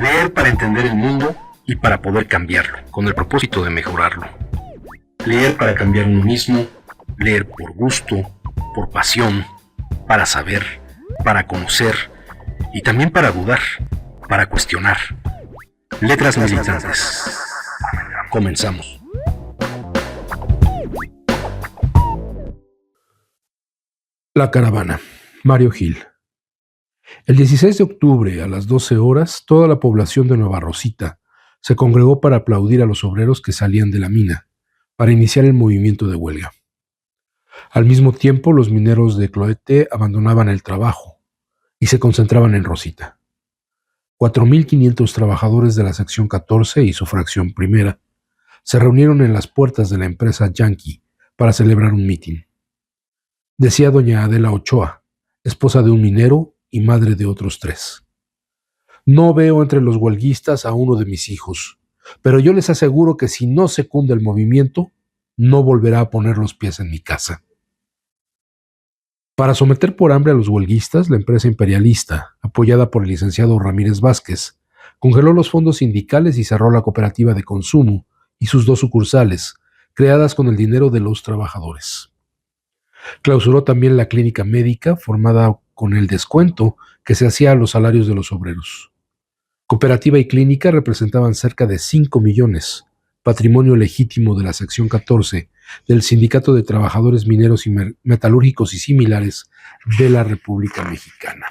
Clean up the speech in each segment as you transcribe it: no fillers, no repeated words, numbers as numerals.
Leer para entender el mundo y para poder cambiarlo, con el propósito de mejorarlo. Leer para cambiar uno mismo, leer por gusto, por pasión, para saber, para conocer y también para dudar, para cuestionar. Letras militantes. Comenzamos. La caravana. Mario Gil. El 16 de octubre, a las 12 horas, toda la población de Nueva Rosita se congregó para aplaudir a los obreros que salían de la mina, para iniciar el movimiento de huelga. Al mismo tiempo, los mineros de Cloete abandonaban el trabajo y se concentraban en Rosita. 4.500 trabajadores de la sección 14 y su fracción primera se reunieron en las puertas de la empresa Yankee para celebrar un mitin. Decía doña Adela Ochoa, esposa de un minero y madre de otros 3. No veo entre los huelguistas a uno de mis hijos, pero yo les aseguro que si no secunda el movimiento, no volverá a poner los pies en mi casa. Para someter por hambre a los huelguistas, la empresa imperialista, apoyada por el licenciado Ramírez Vázquez, congeló los fondos sindicales y cerró la cooperativa de consumo y sus 2 sucursales, creadas con el dinero de los trabajadores. Clausuró también la clínica médica formada con el descuento que se hacía a los salarios de los obreros. Cooperativa y clínica representaban cerca de 5 millones, patrimonio legítimo de la sección 14 del Sindicato de Trabajadores Mineros y Metalúrgicos y similares de la República Mexicana.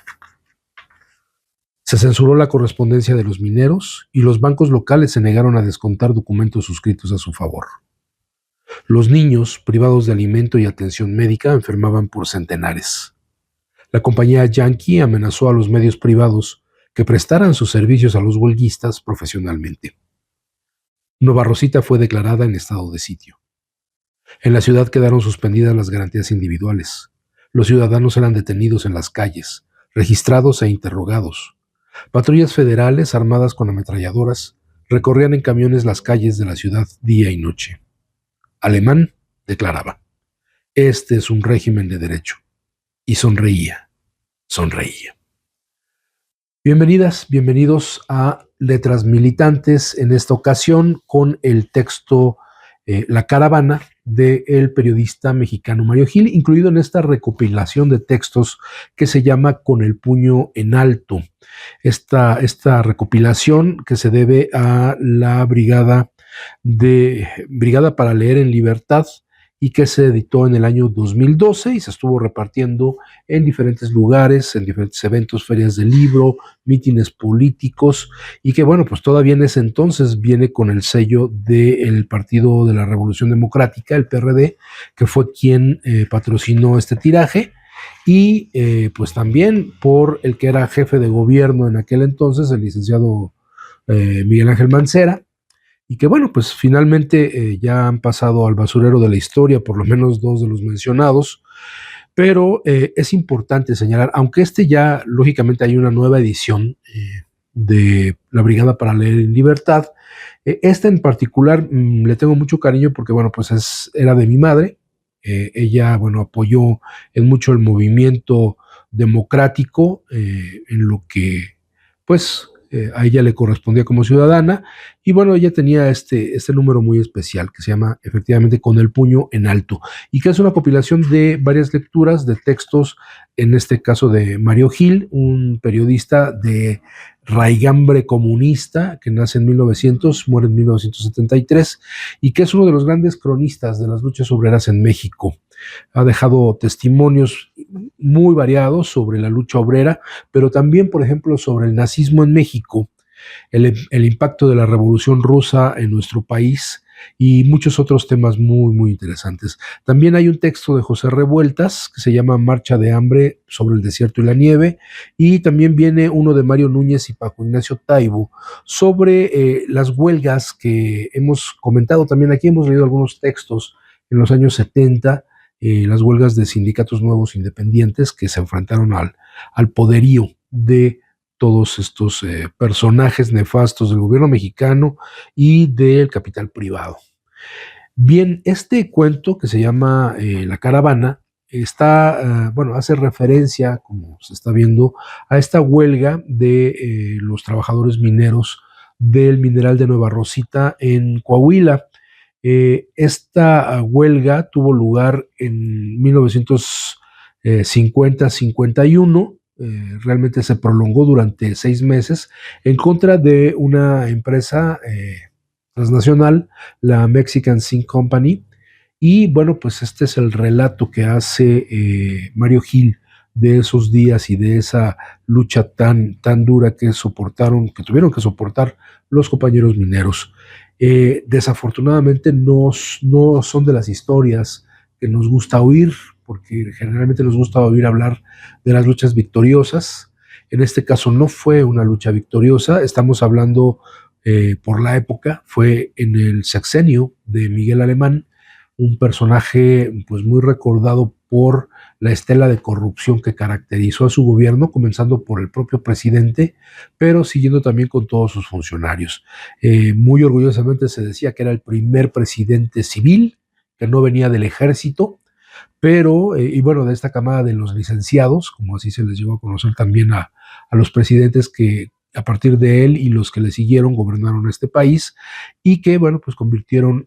Se censuró la correspondencia de los mineros y los bancos locales se negaron a descontar documentos suscritos a su favor. Los niños, privados de alimento y atención médica, enfermaban por centenares. La compañía Yankee amenazó a los medios privados que prestaran sus servicios a los huelguistas profesionalmente. Nueva Rosita fue declarada en estado de sitio. En la ciudad quedaron suspendidas las garantías individuales. Los ciudadanos eran detenidos en las calles, registrados e interrogados. Patrullas federales armadas con ametralladoras recorrían en camiones las calles de la ciudad día y noche. Alemán declaraba: "Este es un régimen de derecho". Y sonreía. Bienvenidas, bienvenidos a Letras Militantes, en esta ocasión con el texto La caravana del periodista mexicano Mario Gil, incluido en esta recopilación de textos que se llama Con el puño en alto. Esta recopilación que se debe a la Brigada para Leer en Libertad, y que se editó en el año 2012 y se estuvo repartiendo en diferentes lugares, en diferentes eventos, ferias del libro, mítines políticos, y que bueno, pues todavía en ese entonces viene con el sello del Partido de la Revolución Democrática, el PRD, que fue quien patrocinó este tiraje, y pues también por el que era jefe de gobierno en aquel entonces, el licenciado Miguel Ángel Mancera, y que bueno, pues finalmente ya han pasado al basurero de la historia, por lo menos 2 de los mencionados, pero es importante señalar, aunque ya lógicamente hay una nueva edición de la Brigada para Leer en Libertad, esta en particular le tengo mucho cariño porque bueno, pues era de mi madre. Ella, bueno, apoyó en mucho el movimiento democrático, en lo que pues a ella le correspondía como ciudadana, y bueno, ella tenía este número muy especial que se llama efectivamente Con el puño en alto, y que es una compilación de varias lecturas de textos, en este caso de Mario Gil, un periodista de raigambre comunista que nace en 1900, muere en 1973, y que es uno de los grandes cronistas de las luchas obreras en México. Ha dejado testimonios muy variados sobre la lucha obrera, pero también, por ejemplo, sobre el nazismo en México, el impacto de la Revolución Rusa en nuestro país y muchos otros temas muy, muy interesantes. También hay un texto de José Revueltas que se llama Marcha de Hambre sobre el desierto y la nieve, y también viene uno de Mario Núñez y Paco Ignacio Taibo sobre las huelgas que hemos comentado también aquí. Hemos leído algunos textos en los años 70, las huelgas de sindicatos nuevos independientes que se enfrentaron al poderío de todos estos personajes nefastos del gobierno mexicano y del capital privado. Bien, este cuento que se llama La caravana hace referencia, como se está viendo, a esta huelga de los trabajadores mineros del mineral de Nueva Rosita en Coahuila. Esta huelga tuvo lugar en 1950-51, realmente se prolongó durante 6 meses en contra de una empresa transnacional, la Mexican Zinc Company. Y bueno, pues este es el relato que hace Mario Gil de esos días y de esa lucha tan dura que tuvieron que soportar los compañeros mineros. Desafortunadamente no son de las historias que nos gusta oír, porque generalmente nos gusta oír hablar de las luchas victoriosas. En este caso no fue una lucha victoriosa, estamos hablando por la época, fue en el sexenio de Miguel Alemán, un personaje pues muy recordado por la estela de corrupción que caracterizó a su gobierno, comenzando por el propio presidente, pero siguiendo también con todos sus funcionarios. Muy orgullosamente se decía que era el primer presidente civil, que no venía del ejército, pero, y bueno, de esta camada de los licenciados, como así se les llegó a conocer también a los presidentes que a partir de él y los que le siguieron gobernaron este país, y que, bueno, pues convirtieron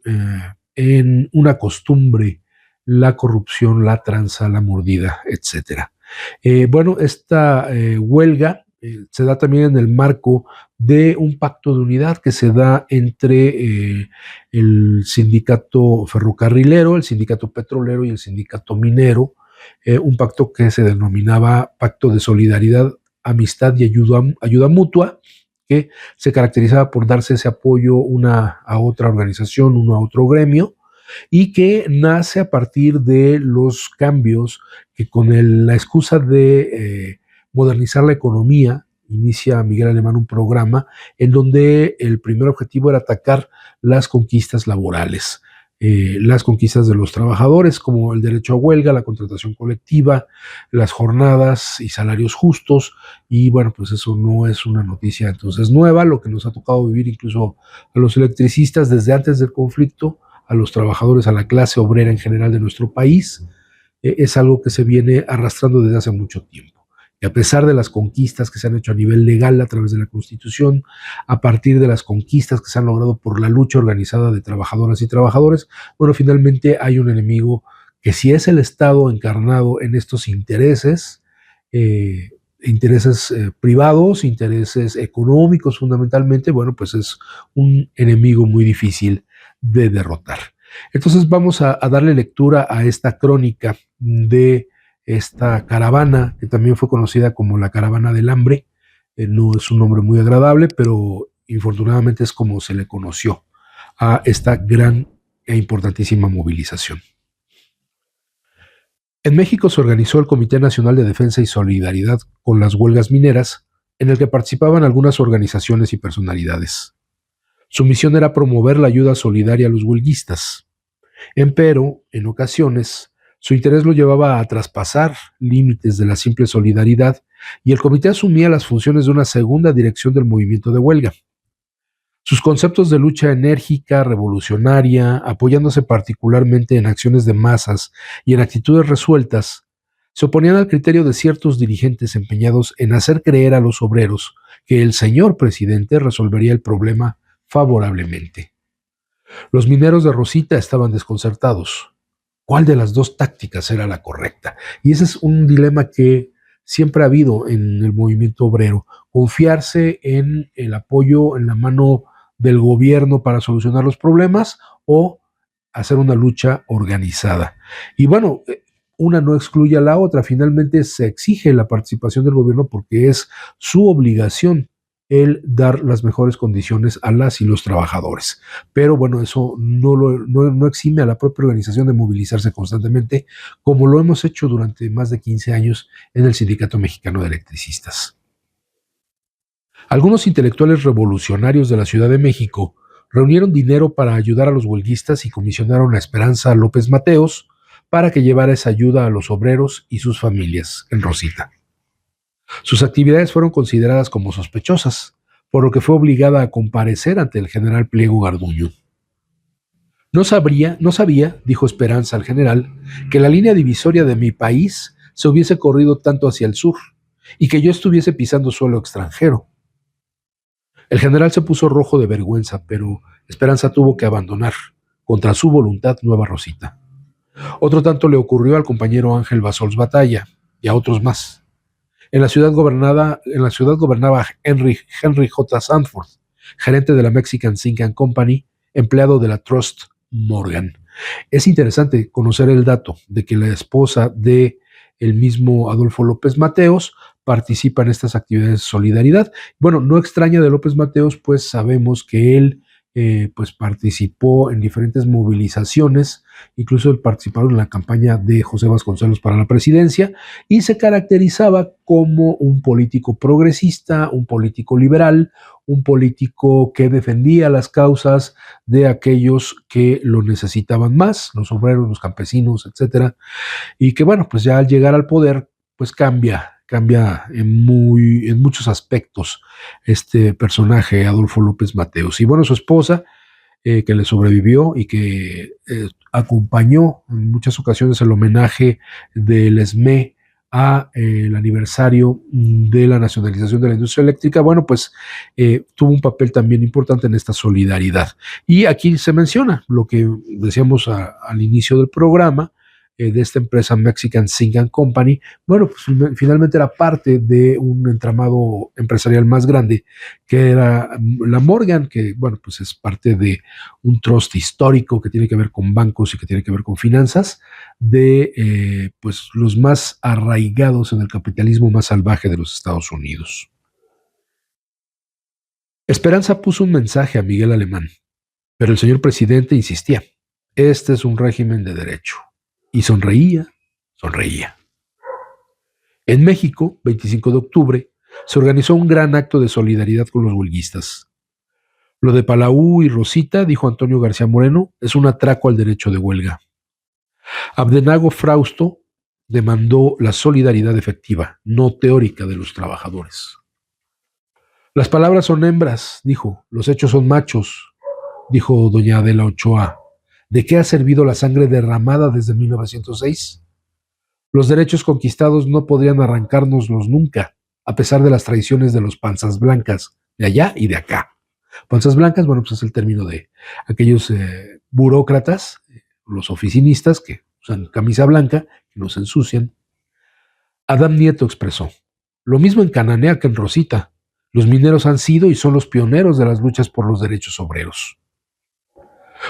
en una costumbre la corrupción, la tranza, la mordida, etcétera. Bueno, esta huelga se da también en el marco de un pacto de unidad que se da entre el sindicato ferrocarrilero, el sindicato petrolero y el sindicato minero, un pacto que se denominaba Pacto de Solidaridad, Amistad y Ayuda Mutua, que se caracterizaba por darse ese apoyo una a otra organización, uno a otro gremio, y que nace a partir de los cambios que con la excusa de modernizar la economía, inicia Miguel Alemán un programa en donde el primer objetivo era atacar las conquistas laborales, las conquistas de los trabajadores, como el derecho a huelga, la contratación colectiva, las jornadas y salarios justos. Y bueno, pues eso no es una noticia entonces nueva, lo que nos ha tocado vivir incluso a los electricistas desde antes del conflicto, a los trabajadores, a la clase obrera en general de nuestro país, es algo que se viene arrastrando desde hace mucho tiempo. Y a pesar de las conquistas que se han hecho a nivel legal a través de la Constitución, a partir de las conquistas que se han logrado por la lucha organizada de trabajadoras y trabajadores, bueno, finalmente hay un enemigo que si es el Estado encarnado en estos intereses, privados, intereses económicos fundamentalmente, bueno, pues es un enemigo muy difícil de derrotar. Entonces vamos a darle lectura a esta crónica de esta caravana, que también fue conocida como la Caravana del Hambre. No es un nombre muy agradable, pero infortunadamente es como se le conoció a esta gran e importantísima movilización. En México se organizó el Comité Nacional de Defensa y Solidaridad con las huelgas mineras, en el que participaban algunas organizaciones y personalidades. Su misión era promover la ayuda solidaria a los huelguistas. Empero, en ocasiones, su interés lo llevaba a traspasar límites de la simple solidaridad y el comité asumía las funciones de una segunda dirección del movimiento de huelga. Sus conceptos de lucha enérgica, revolucionaria, apoyándose particularmente en acciones de masas y en actitudes resueltas, se oponían al criterio de ciertos dirigentes empeñados en hacer creer a los obreros que el señor presidente resolvería el problema favorablemente. Los mineros de Rosita estaban desconcertados. ¿Cuál de las dos tácticas era la correcta? Y ese es un dilema que siempre ha habido en el movimiento obrero. Confiarse en el apoyo, en la mano del gobierno para solucionar los problemas o hacer una lucha organizada. Y bueno, una no excluye a la otra. Finalmente se exige la participación del gobierno porque es su obligación el dar las mejores condiciones a las y los trabajadores. Pero bueno, eso no exime a la propia organización de movilizarse constantemente, como lo hemos hecho durante más de 15 años en el Sindicato Mexicano de Electricistas. Algunos intelectuales revolucionarios de la Ciudad de México reunieron dinero para ayudar a los huelguistas y comisionaron a Esperanza López Mateos para que llevara esa ayuda a los obreros y sus familias en Rosita. Sus actividades fueron consideradas como sospechosas, por lo que fue obligada a comparecer ante el general Pliego Garduño. No sabía, dijo Esperanza al general, que la línea divisoria de mi país se hubiese corrido tanto hacia el sur y que yo estuviese pisando suelo extranjero. El general se puso rojo de vergüenza, pero Esperanza tuvo que abandonar, contra su voluntad, Nueva Rosita. Otro tanto le ocurrió al compañero Ángel Basols Batalla y a otros más. En la ciudad gobernaba Henry J. Sanford, gerente de la Mexican Zinc and Company, empleado de la Trust Morgan. Es interesante conocer el dato de que la esposa de el mismo Adolfo López Mateos participa en estas actividades de solidaridad. Bueno, no extraña de López Mateos, pues sabemos que él pues participó en diferentes movilizaciones, incluso él participó en la campaña de José Vasconcelos para la presidencia y se caracterizaba como un político progresista, un político liberal, un político que defendía las causas de aquellos que lo necesitaban más, los obreros, los campesinos, etcétera, y que bueno, pues ya al llegar al poder, pues cambia en muchos aspectos este personaje, Adolfo López Mateos. Y bueno, su esposa, que le sobrevivió y que acompañó en muchas ocasiones el homenaje del ESME a el aniversario de la nacionalización de la industria eléctrica, bueno, pues tuvo un papel también importante en esta solidaridad. Y aquí se menciona lo que decíamos al inicio del programa, de esta empresa Mexican Zinc and Company. Bueno, pues finalmente era parte de un entramado empresarial más grande, que era la Morgan, que bueno, pues es parte de un trust histórico que tiene que ver con bancos y que tiene que ver con finanzas, de pues los más arraigados en el capitalismo más salvaje de los Estados Unidos. Esperanza puso un mensaje a Miguel Alemán, pero el señor presidente insistía: este es un régimen de derecho. Y sonreía. En México, 25 de octubre, se organizó un gran acto de solidaridad con los huelguistas. Lo de Palau y Rosita, dijo Antonio García Moreno, es un atraco al derecho de huelga. Abdenago Frausto demandó la solidaridad efectiva, no teórica, de los trabajadores. Las palabras son hembras, dijo, los hechos son machos, dijo doña Adela Ochoa. ¿De qué ha servido la sangre derramada desde 1906? Los derechos conquistados no podrían arrancárnoslos nunca, a pesar de las traiciones de los panzas blancas, de allá y de acá. Panzas blancas, bueno, pues es el término de aquellos burócratas, los oficinistas que usan camisa blanca, que no se ensucian. Adam Nieto expresó: lo mismo en Cananea que en Rosita. Los mineros han sido y son los pioneros de las luchas por los derechos obreros.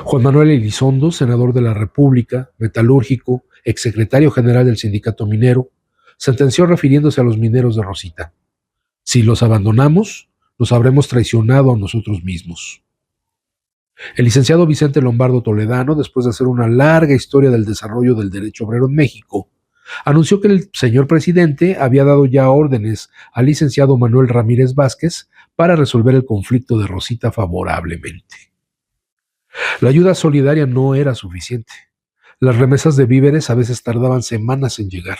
Juan Manuel Elizondo, senador de la República, metalúrgico, exsecretario general del Sindicato Minero, sentenció refiriéndose a los mineros de Rosita: si los abandonamos, nos habremos traicionado a nosotros mismos. El licenciado Vicente Lombardo Toledano, después de hacer una larga historia del desarrollo del derecho obrero en México, anunció que el señor presidente había dado ya órdenes al licenciado Manuel Ramírez Vázquez para resolver el conflicto de Rosita favorablemente. La ayuda solidaria no era suficiente. Las remesas de víveres a veces tardaban semanas en llegar.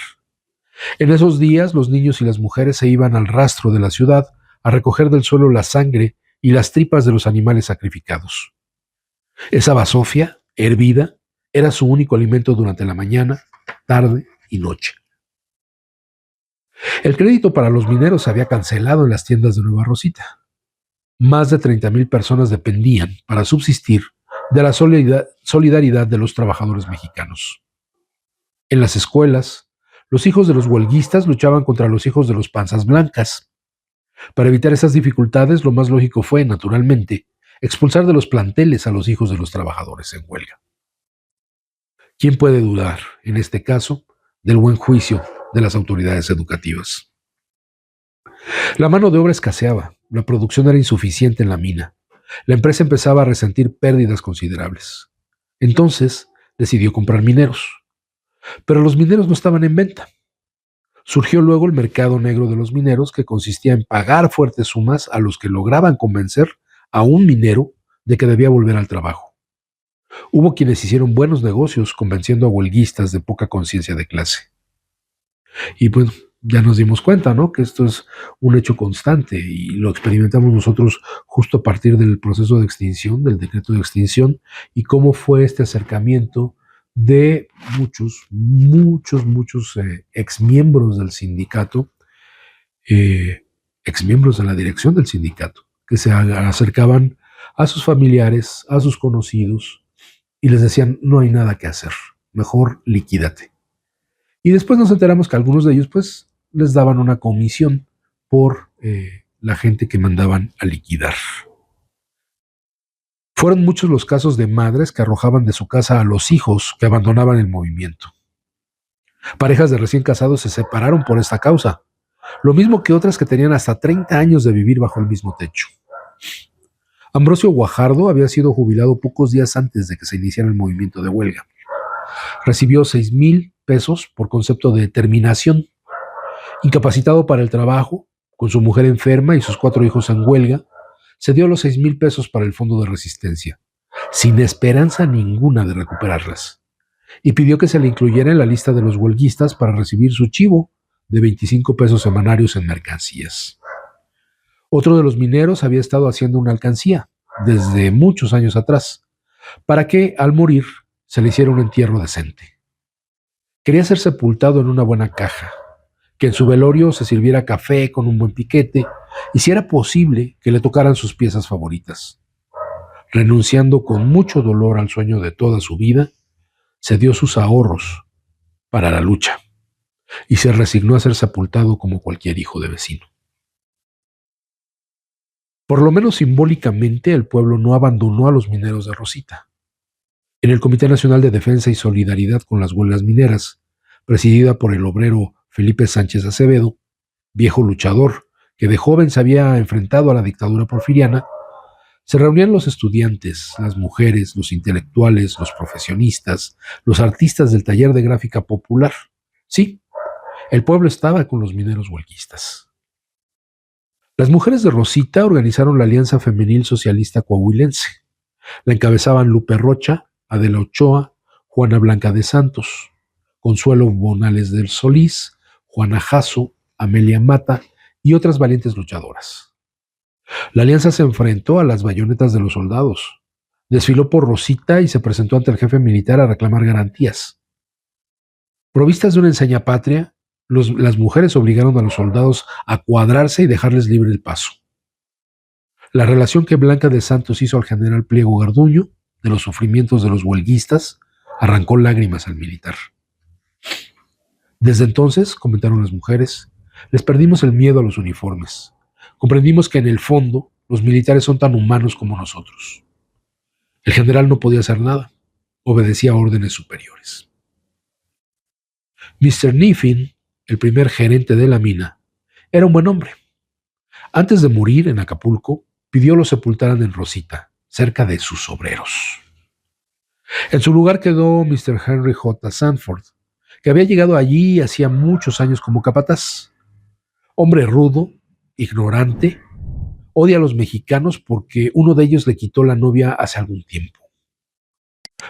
En esos días, los niños y las mujeres se iban al rastro de la ciudad a recoger del suelo la sangre y las tripas de los animales sacrificados. Esa basofia, hervida, era su único alimento durante la mañana, tarde y noche. El crédito para los mineros se había cancelado en las tiendas de Nueva Rosita. Más de 30,000 personas dependían, para subsistir, de la solidaridad de los trabajadores mexicanos. En las escuelas, los hijos de los huelguistas luchaban contra los hijos de los panzas blancas. Para evitar esas dificultades, lo más lógico fue, naturalmente, expulsar de los planteles a los hijos de los trabajadores en huelga. ¿Quién puede dudar, en este caso, del buen juicio de las autoridades educativas? La mano de obra escaseaba, la producción era insuficiente en la mina. La empresa empezaba a resentir pérdidas considerables. Entonces decidió comprar mineros. Pero los mineros no estaban en venta. Surgió luego el mercado negro de los mineros, que consistía en pagar fuertes sumas a los que lograban convencer a un minero de que debía volver al trabajo. Hubo quienes hicieron buenos negocios convenciendo a huelguistas de poca conciencia de clase. Y pues ya nos dimos cuenta, ¿no? Que esto es un hecho constante y lo experimentamos nosotros justo a partir del proceso de extinción, del decreto de extinción, y cómo fue este acercamiento de muchos exmiembros del sindicato, exmiembros de la dirección del sindicato, que se acercaban a sus familiares, a sus conocidos, y les decían, no hay nada que hacer, mejor liquídate. Y después nos enteramos que algunos de ellos, pues, les daban una comisión por la gente que mandaban a liquidar. Fueron muchos los casos de madres que arrojaban de su casa a los hijos que abandonaban el movimiento. Parejas de recién casados se separaron por esta causa, lo mismo que otras que tenían hasta 30 años de vivir bajo el mismo techo. Ambrosio Guajardo había sido jubilado pocos días antes de que se iniciara el movimiento de huelga. Recibió 6,000 pesos por concepto de terminación. Incapacitado para el trabajo, con su mujer enferma y sus 4 hijos en huelga, se dio los 6,000 pesos para el fondo de resistencia, sin esperanza ninguna de recuperarlas, y pidió que se le incluyera en la lista de los huelguistas para recibir su chivo de 25 pesos semanarios en mercancías. Otro de los mineros había estado haciendo una alcancía desde muchos años atrás, para que, al morir, se le hiciera un entierro decente. Quería ser sepultado en una buena caja, que en su velorio se sirviera café con un buen piquete, y si era posible, que le tocaran sus piezas favoritas. Renunciando con mucho dolor al sueño de toda su vida, se dio sus ahorros para la lucha, y se resignó a ser sepultado como cualquier hijo de vecino. Por lo menos simbólicamente, el pueblo no abandonó a los mineros de Rosita. En el Comité Nacional de Defensa y Solidaridad con las Huelgas Mineras, presidida por el obrero Felipe Sánchez Acevedo, viejo luchador que de joven se había enfrentado a la dictadura porfiriana, se reunían los estudiantes, las mujeres, los intelectuales, los profesionistas, los artistas del taller de gráfica popular. Sí, el pueblo estaba con los mineros huelguistas. Las mujeres de Rosita organizaron la Alianza Femenil Socialista Coahuilense. La encabezaban Lupe Rocha, Adela Ochoa, Juana Blanca de Santos, Consuelo Bonales del Solís, Juana Jasso, Amelia Mata y otras valientes luchadoras. La alianza se enfrentó a las bayonetas de los soldados, desfiló por Rosita y se presentó ante el jefe militar a reclamar garantías. Provistas de una enseña patria, las mujeres obligaron a los soldados a cuadrarse y dejarles libre el paso. La relación que Blanca de Santos hizo al general Pliego Garduño de los sufrimientos de los huelguistas arrancó lágrimas al militar. Desde entonces, comentaron las mujeres, les perdimos el miedo a los uniformes. Comprendimos que en el fondo los militares son tan humanos como nosotros. El general no podía hacer nada, obedecía órdenes superiores. Mr. Niffin, el primer gerente de la mina, era un buen hombre. Antes de morir en Acapulco, pidió lo sepultaran en Rosita, cerca de sus obreros. En su lugar quedó Mr. Henry J. Sanford, que había llegado allí hacía muchos años como capataz. Hombre rudo, ignorante, odia a los mexicanos porque uno de ellos le quitó la novia hace algún tiempo.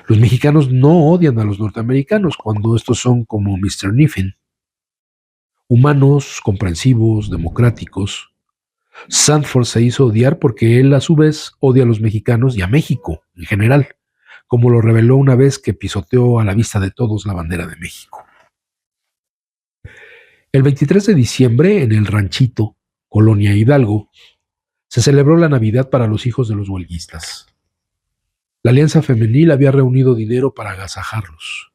Los mexicanos no odian a los norteamericanos cuando estos son como Mr. Niffin. Humanos, comprensivos, democráticos. Sanford se hizo odiar porque él a su vez odia a los mexicanos y a México en general, como lo reveló una vez que pisoteó a la vista de todos la bandera de México. El 23 de diciembre, en el Ranchito, Colonia Hidalgo, se celebró la Navidad para los hijos de los huelguistas. La Alianza Femenil había reunido dinero para agasajarlos.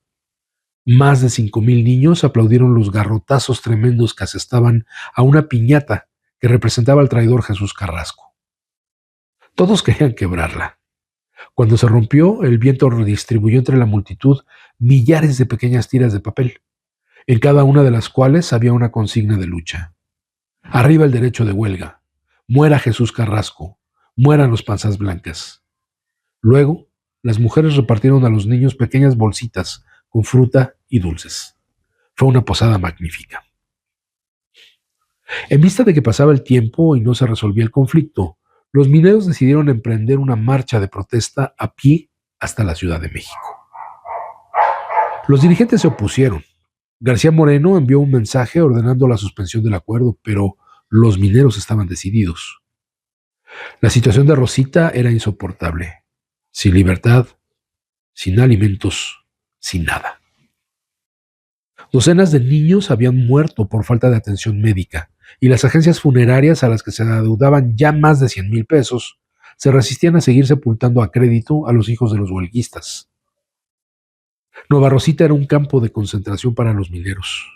Más de 5,000 niños aplaudieron los garrotazos tremendos que asestaban a una piñata que representaba al traidor Jesús Carrasco. Todos querían quebrarla. Cuando se rompió, el viento redistribuyó entre la multitud millares de pequeñas tiras de papel, en cada una de las cuales había una consigna de lucha. Arriba el derecho de huelga. Muera Jesús Carrasco. Mueran los panzas blancas. Luego, las mujeres repartieron a los niños pequeñas bolsitas con fruta y dulces. Fue una posada magnífica. En vista de que pasaba el tiempo y no se resolvía el conflicto, los mineros decidieron emprender una marcha de protesta a pie hasta la Ciudad de México. Los dirigentes se opusieron, García Moreno envió un mensaje ordenando la suspensión del acuerdo, pero los mineros estaban decididos. La situación de Rosita era insoportable. Sin libertad, sin alimentos, sin nada. Docenas de niños habían muerto por falta de atención médica y las agencias funerarias a las que se adeudaban ya más de 100,000 pesos se resistían a seguir sepultando a crédito a los hijos de los huelguistas. Nueva Rosita era un campo de concentración para los mineros.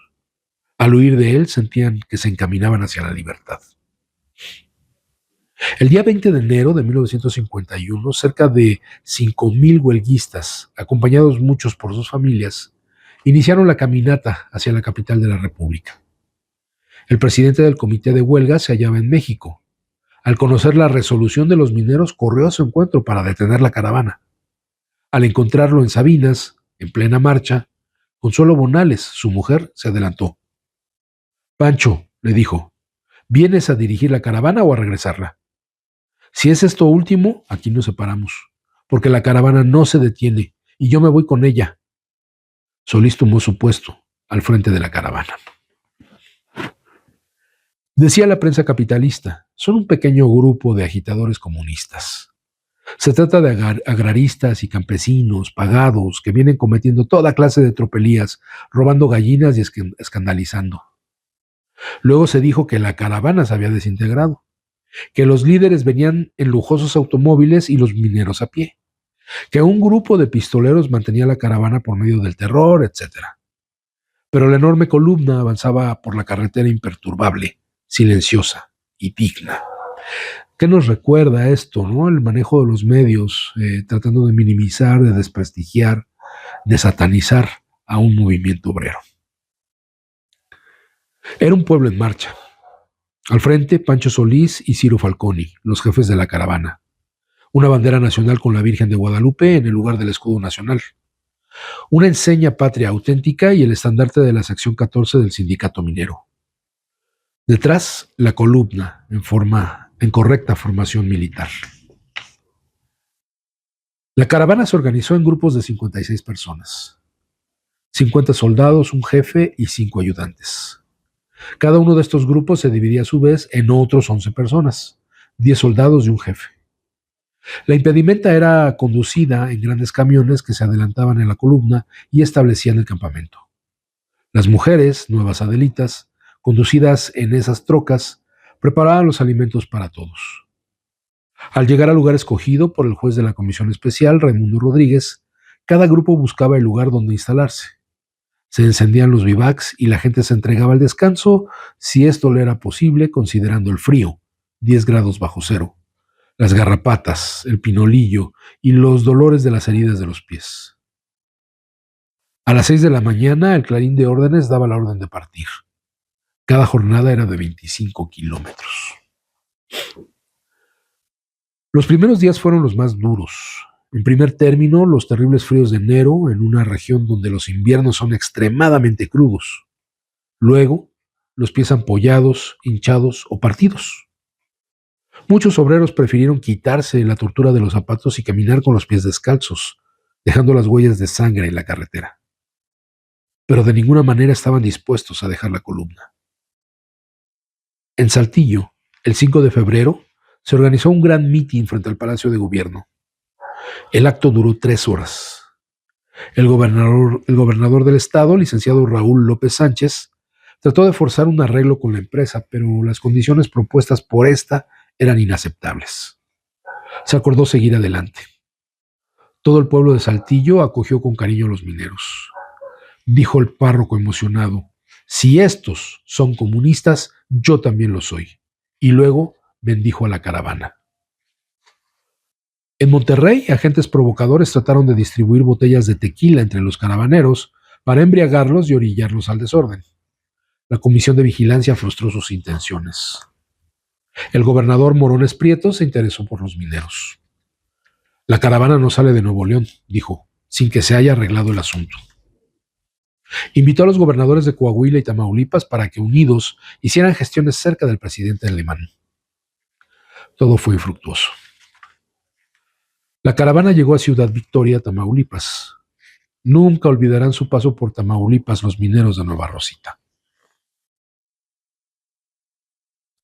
Al huir de él sentían que se encaminaban hacia la libertad. El día 20 de enero de 1951, cerca de 5,000 huelguistas, acompañados muchos por sus familias, iniciaron la caminata hacia la capital de la República. El presidente del comité de huelga se hallaba en México. Al conocer la resolución de los mineros, corrió a su encuentro para detener la caravana. Al encontrarlo en Sabinas, en plena marcha, Consuelo Bonales, su mujer, se adelantó. «Pancho», le dijo, «¿vienes a dirigir la caravana o a regresarla? Si es esto último, aquí nos separamos, porque la caravana no se detiene y yo me voy con ella». Solís tomó su puesto al frente de la caravana. Decía la prensa capitalista, son un pequeño grupo de agitadores comunistas. Se trata de agraristas y campesinos pagados que vienen cometiendo toda clase de tropelías, robando gallinas y escandalizando. Luego se dijo que la caravana se había desintegrado, que los líderes venían en lujosos automóviles y los mineros a pie, que un grupo de pistoleros mantenía la caravana por medio del terror, etc. Pero la enorme columna avanzaba por la carretera imperturbable, silenciosa y digna. ¿Qué nos recuerda esto, no? El manejo de los medios, tratando de minimizar, de desprestigiar, de satanizar a un movimiento obrero. Era un pueblo en marcha. Al frente, Pancho Solís y Ciro Falconi, los jefes de la caravana. Una bandera nacional con la Virgen de Guadalupe en el lugar del escudo nacional. Una enseña patria auténtica y el estandarte de la sección 14 del sindicato minero. Detrás, la columna en correcta formación militar. La caravana se organizó en grupos de 56 personas. 50 soldados, un jefe y 5 ayudantes. Cada uno de estos grupos se dividía a su vez en otros 11 personas, 10 soldados y un jefe. La impedimenta era conducida en grandes camiones que se adelantaban en la columna y establecían el campamento. Las mujeres, nuevas adelitas, conducidas en esas trocas, preparaban los alimentos para todos. Al llegar al lugar escogido por el juez de la comisión especial, Raimundo Rodríguez, cada grupo buscaba el lugar donde instalarse. Se encendían los vivacs y la gente se entregaba al descanso, si esto le era posible, considerando el frío, 10 grados bajo cero, las garrapatas, el pinolillo y los dolores de las heridas de los pies. A las 6 de la mañana, el clarín de órdenes daba la orden de partir. Cada jornada era de 25 kilómetros. Los primeros días fueron los más duros. En primer término, los terribles fríos de enero en una región donde los inviernos son extremadamente crudos. Luego, los pies ampollados, hinchados o partidos. Muchos obreros prefirieron quitarse la tortura de los zapatos y caminar con los pies descalzos, dejando las huellas de sangre en la carretera. Pero de ninguna manera estaban dispuestos a dejar la columna. En Saltillo, el 5 de febrero, se organizó un gran mitin frente al Palacio de Gobierno. El acto duró 3 horas. El gobernador del estado, licenciado Raúl López Sánchez, trató de forzar un arreglo con la empresa, pero las condiciones propuestas por esta eran inaceptables. Se acordó seguir adelante. Todo el pueblo de Saltillo acogió con cariño a los mineros. Dijo el párroco emocionado: «Si estos son comunistas, yo también lo soy». Y luego bendijo a la caravana. En Monterrey, agentes provocadores trataron de distribuir botellas de tequila entre los caravaneros para embriagarlos y orillarlos al desorden. La Comisión de Vigilancia frustró sus intenciones. El gobernador Morones Prieto se interesó por los mineros. «La caravana no sale de Nuevo León», dijo, «sin que se haya arreglado el asunto». Invitó a los gobernadores de Coahuila y Tamaulipas para que unidos hicieran gestiones cerca del presidente alemán. Todo fue infructuoso. La caravana llegó a Ciudad Victoria, Tamaulipas. Nunca olvidarán su paso por Tamaulipas los mineros de Nueva Rosita.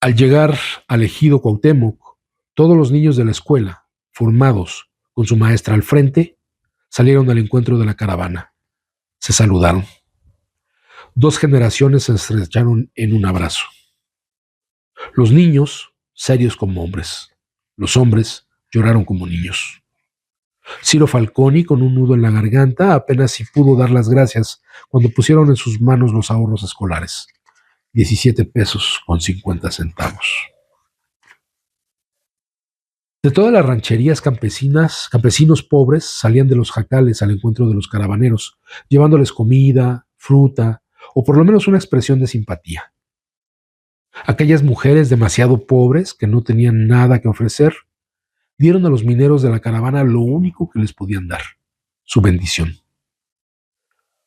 Al llegar al ejido Cuauhtémoc, todos los niños de la escuela, formados con su maestra al frente, salieron al encuentro de la caravana. Se saludaron. Dos generaciones se estrecharon en un abrazo. Los niños, serios como hombres. Los hombres lloraron como niños. Ciro Falconi, con un nudo en la garganta, apenas si pudo dar las gracias cuando pusieron en sus manos los ahorros escolares. 17 pesos con 50 centavos. De todas las rancherías campesinas, campesinos pobres salían de los jacales al encuentro de los caravaneros, llevándoles comida, fruta o por lo menos una expresión de simpatía. Aquellas mujeres demasiado pobres que no tenían nada que ofrecer, dieron a los mineros de la caravana lo único que les podían dar, su bendición.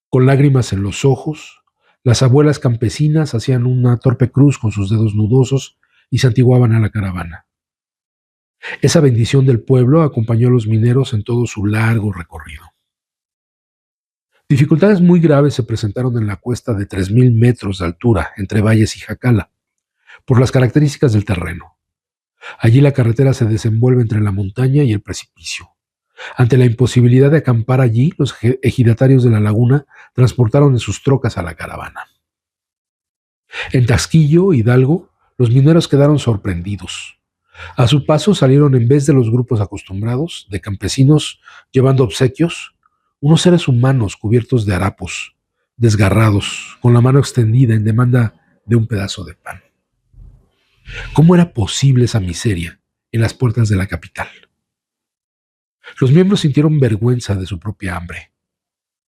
Con lágrimas en los ojos, las abuelas campesinas hacían una torpe cruz con sus dedos nudosos y santiguaban a la caravana. Esa bendición del pueblo acompañó a los mineros en todo su largo recorrido. Dificultades muy graves se presentaron en la cuesta de 3,000 metros de altura entre Valles y Jacala, por las características del terreno. Allí la carretera se desenvuelve entre la montaña y el precipicio. Ante la imposibilidad de acampar allí, los ejidatarios de la laguna transportaron en sus trocas a la caravana. En Taxquillo, Hidalgo, los mineros quedaron sorprendidos. A su paso salieron, en vez de los grupos acostumbrados, de campesinos llevando obsequios, unos seres humanos cubiertos de harapos, desgarrados, con la mano extendida en demanda de un pedazo de pan. ¿Cómo era posible esa miseria en las puertas de la capital? Los miembros sintieron vergüenza de su propia hambre,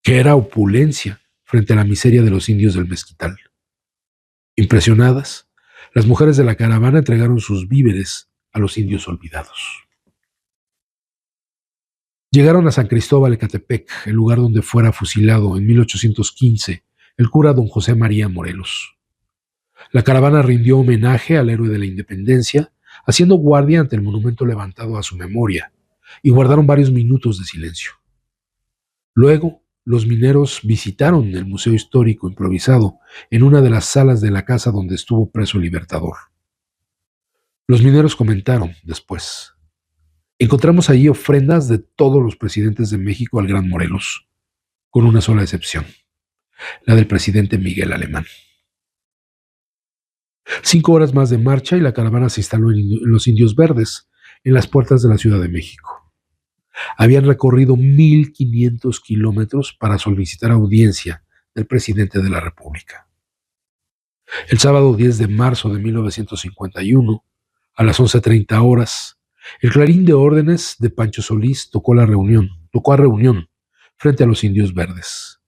que era opulencia frente a la miseria de los indios del mezquital. Impresionadas, las mujeres de la caravana entregaron sus víveres a los indios olvidados. Llegaron a San Cristóbal Ecatepec, el lugar donde fuera fusilado en 1815 el cura don José María Morelos. La caravana rindió homenaje al héroe de la independencia, haciendo guardia ante el monumento levantado a su memoria, y guardaron varios minutos de silencio. Luego, los mineros visitaron el Museo Histórico improvisado en una de las salas de la casa donde estuvo preso el Libertador. Los mineros comentaron después: encontramos allí ofrendas de todos los presidentes de México al gran Morelos, con una sola excepción, la del presidente Miguel Alemán. 5 horas más de marcha y la caravana se instaló en los Indios Verdes, en las puertas de la Ciudad de México. Habían recorrido 1,500 kilómetros para solicitar audiencia del presidente de la República. El sábado 10 de marzo de 1951, a las 11:30 horas, el clarín de órdenes de Pancho Solís tocó a reunión frente a los Indios Verdes.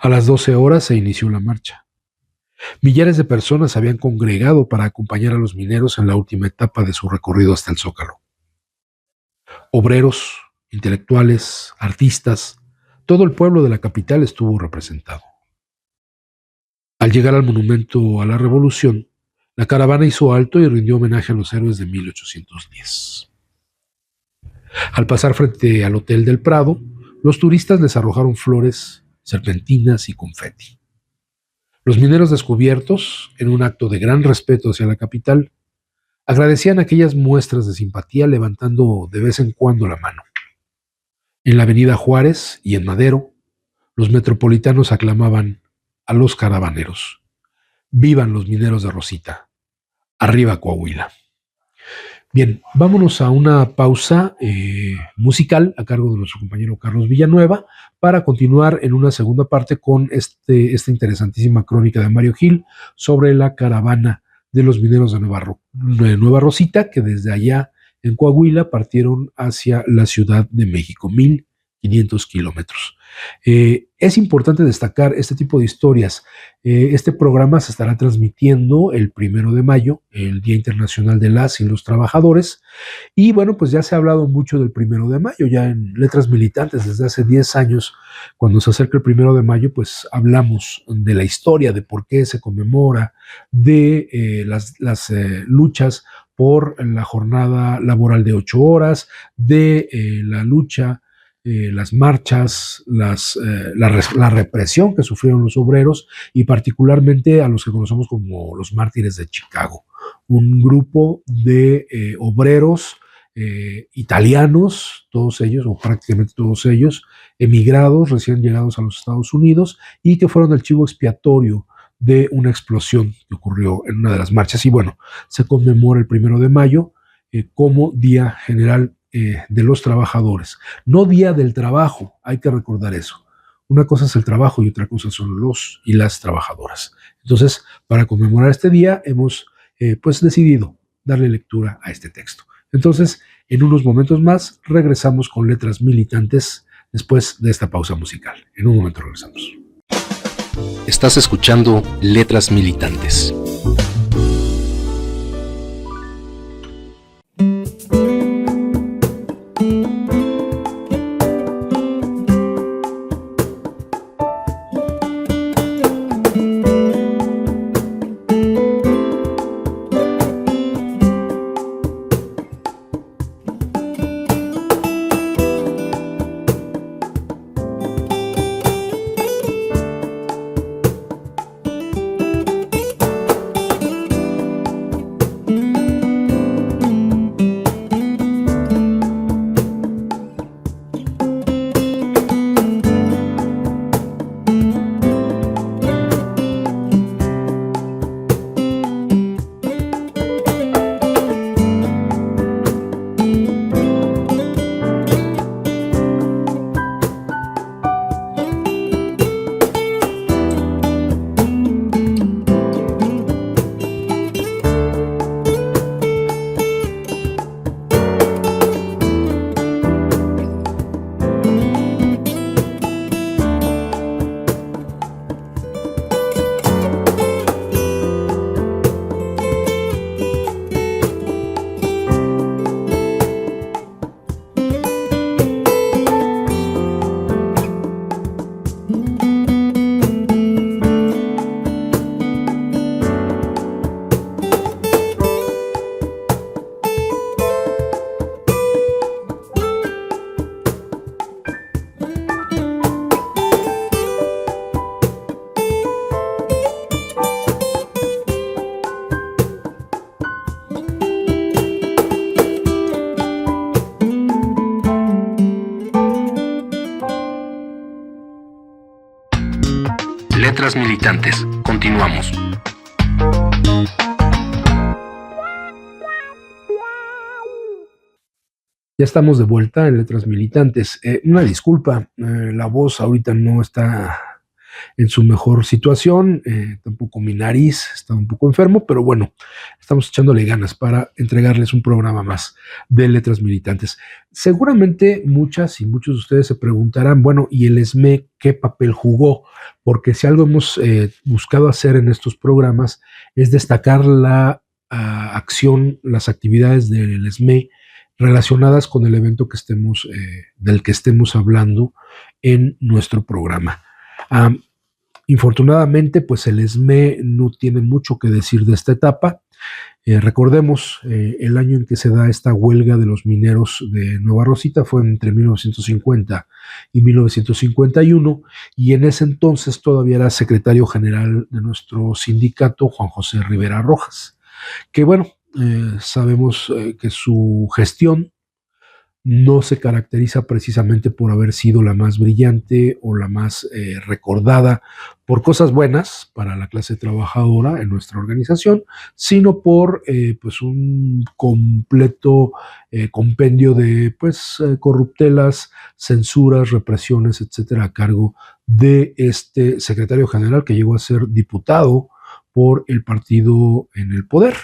A las 12 horas se inició la marcha. Millares de personas se habían congregado para acompañar a los mineros en la última etapa de su recorrido hasta el Zócalo. Obreros, intelectuales, artistas, todo el pueblo de la capital estuvo representado. Al llegar al monumento a la Revolución, la caravana hizo alto y rindió homenaje a los héroes de 1810. Al pasar frente al Hotel del Prado, los turistas les arrojaron flores, serpentinas y confeti. Los mineros descubiertos, en un acto de gran respeto hacia la capital, agradecían aquellas muestras de simpatía levantando de vez en cuando la mano. En la avenida Juárez y en Madero, los metropolitanos aclamaban a los caravaneros: ¡vivan los mineros de Rosita! ¡Arriba Coahuila! Bien, vámonos a una pausa musical a cargo de nuestro compañero Carlos Villanueva para continuar en una segunda parte con esta interesantísima crónica de Mario Gil sobre la caravana de los mineros de Nueva Rosita, que desde allá en Coahuila partieron hacia la Ciudad de México, 1,500 kilómetros. Es importante destacar este tipo de historias. Este programa se estará transmitiendo el 1 de mayo, el Día Internacional de las y los Trabajadores. Y bueno, pues ya se ha hablado mucho del 1 de mayo, ya en Letras Militantes desde hace 10 años. Cuando se acerca el 1 de mayo, pues hablamos de la historia, de por qué se conmemora, de las luchas por la jornada laboral de 8 horas, de la lucha las marchas, la represión que sufrieron los obreros y particularmente a los que conocemos como los mártires de Chicago, un grupo de obreros italianos, todos ellos, o prácticamente todos ellos, emigrados, recién llegados a los Estados Unidos y que fueron el chivo expiatorio de una explosión que ocurrió en una de las marchas. Y bueno, se conmemora el 1 de mayo como Día General de los Trabajadores. No Día del Trabajo, hay que recordar eso. Una cosa es el trabajo y otra cosa son los y las trabajadoras. Entonces, para conmemorar este día, hemos pues decidido darle lectura a este texto. Entonces, en unos momentos más, regresamos con Letras Militantes después de esta pausa musical. En un momento regresamos. Estás escuchando Letras Militantes. Letras Militantes. Continuamos. Ya estamos de vuelta en Letras Militantes. Una disculpa, la voz ahorita no está en su mejor situación, tampoco mi nariz está un poco enfermo, pero bueno, estamos echándole ganas para entregarles un programa más de Letras Militantes. Seguramente muchas y muchos de ustedes se preguntarán, bueno, ¿y el ESME qué papel jugó? Porque si algo hemos buscado hacer en estos programas es destacar la acción, las actividades del ESME relacionadas con el evento que del que estemos hablando en nuestro programa. Infortunadamente, pues el ESME no tiene mucho que decir de esta etapa. Recordemos, el año en que se da esta huelga de los mineros de Nueva Rosita fue entre 1950 y 1951, y en ese entonces todavía era secretario general de nuestro sindicato, Juan José Rivera Rojas, que bueno, sabemos que su gestión no se caracteriza precisamente por haber sido la más brillante o la más recordada por cosas buenas para la clase trabajadora en nuestra organización, sino por pues un completo compendio de corruptelas, censuras, represiones, etcétera, a cargo de este secretario general que llegó a ser diputado por el partido en el poder.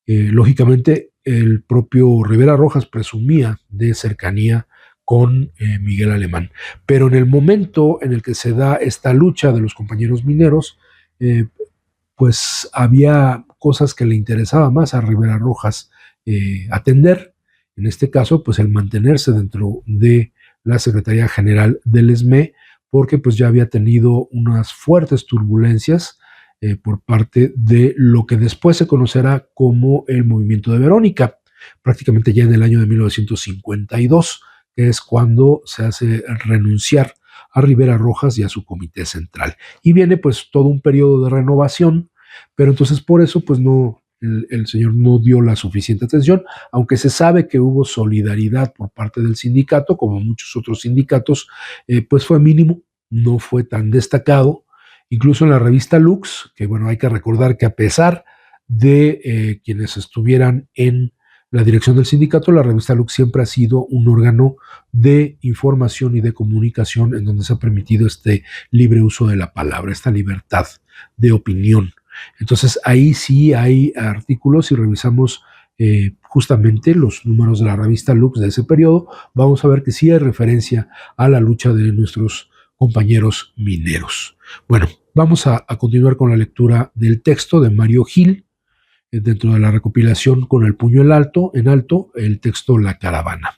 Lógicamente, el propio Rivera Rojas presumía de cercanía con Miguel Alemán. Pero en el momento en el que se da esta lucha de los compañeros mineros, pues había cosas que le interesaba más a Rivera Rojas atender. En este caso, pues el mantenerse dentro de la Secretaría General del ESME, porque pues ya había tenido unas fuertes turbulencias por parte de lo que después se conocerá como el Movimiento de Verónica, prácticamente ya en el año de 1952, es cuando se hace renunciar a Rivera Rojas y a su comité central. Y viene pues todo un periodo de renovación, pero entonces por eso pues no, el señor no dio la suficiente atención, aunque se sabe que hubo solidaridad por parte del sindicato, como muchos otros sindicatos, pues fue mínimo, no fue tan destacado. Incluso en la revista Lux, que bueno, hay que recordar que a pesar de quienes estuvieran en la dirección del sindicato, la revista Lux siempre ha sido un órgano de información y de comunicación en donde se ha permitido este libre uso de la palabra, esta libertad de opinión. Entonces ahí sí hay artículos, si revisamos justamente los números de la revista Lux de ese periodo, vamos a ver que sí hay referencia a la lucha de nuestros compañeros mineros. Bueno, vamos a continuar con la lectura del texto de Mario Gil, dentro de la recopilación Con el puño en alto, el texto La Caravana.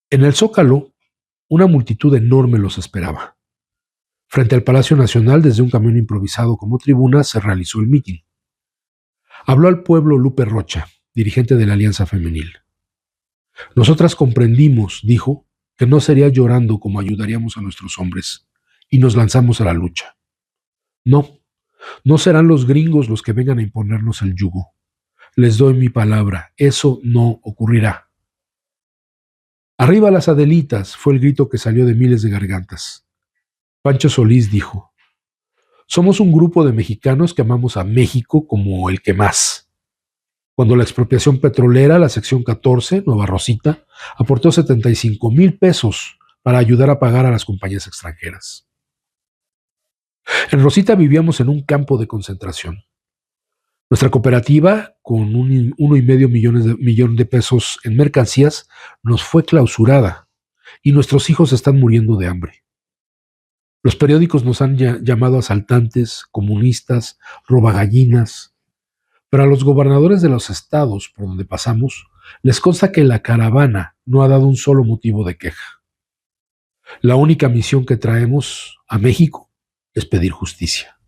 En el Zócalo, una multitud enorme los esperaba. Frente al Palacio Nacional, desde un camión improvisado como tribuna, se realizó el mitin. Habló al pueblo Lupe Rocha, dirigente de la Alianza Femenil. Nosotras comprendimos, dijo, que no sería llorando como ayudaríamos a nuestros hombres, y nos lanzamos a la lucha. No serán los gringos los que vengan a imponernos el yugo. Les doy mi palabra, eso no ocurrirá. Arriba las Adelitas, fue el grito que salió de miles de gargantas. Pancho Solís dijo, somos un grupo de mexicanos que amamos a México como el que más. Cuando la expropiación petrolera, la sección 14, Nueva Rosita, aportó 75,000 pesos para ayudar a pagar a las compañías extranjeras. En Rosita vivíamos en un campo de concentración. Nuestra cooperativa, con 1,5 millón de pesos en mercancías, nos fue clausurada y nuestros hijos están muriendo de hambre. Los periódicos nos han llamado asaltantes, comunistas, robagallinas, pero a los gobernadores de los estados por donde pasamos les consta que la caravana no ha dado un solo motivo de queja. La única misión que traemos a México es pedir justicia.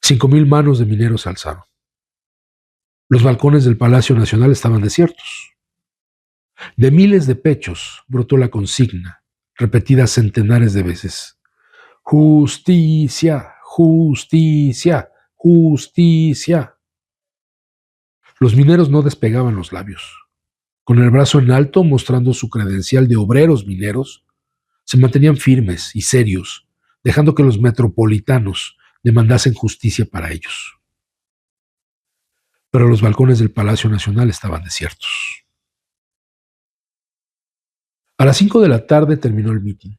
5,000 manos de mineros se alzaron. Los balcones del Palacio Nacional estaban desiertos. De miles de pechos brotó la consigna, repetida centenares de veces. Justicia, justicia, justicia. Los mineros no despegaban los labios. Con el brazo en alto, mostrando su credencial de obreros mineros, se mantenían firmes y serios, dejando que los metropolitanos demandasen justicia para ellos. Pero los balcones del Palacio Nacional estaban desiertos. A las 5 de la tarde terminó el mitin.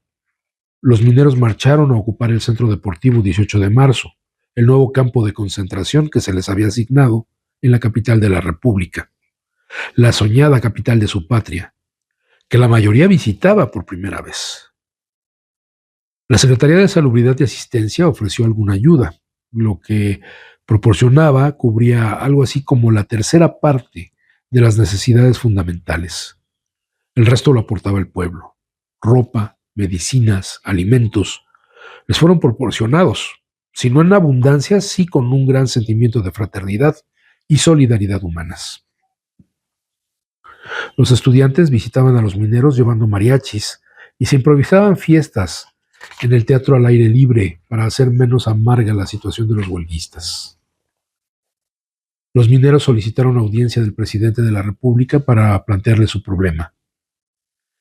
Los mineros marcharon a ocupar el Centro Deportivo 18 de marzo, el nuevo campo de concentración que se les había asignado en la capital de la República, la soñada capital de su patria, que la mayoría visitaba por primera vez. La Secretaría de Salubridad y Asistencia ofreció alguna ayuda. Lo que proporcionaba cubría algo así como la tercera parte de las necesidades fundamentales. El resto lo aportaba el pueblo. Ropa, medicinas, alimentos, les fueron proporcionados, si no en abundancia, sí con un gran sentimiento de fraternidad y solidaridad humanas. Los estudiantes visitaban a los mineros llevando mariachis y se improvisaban fiestas en el teatro al aire libre para hacer menos amarga la situación de los huelguistas. Los mineros solicitaron audiencia del presidente de la República para plantearle su problema.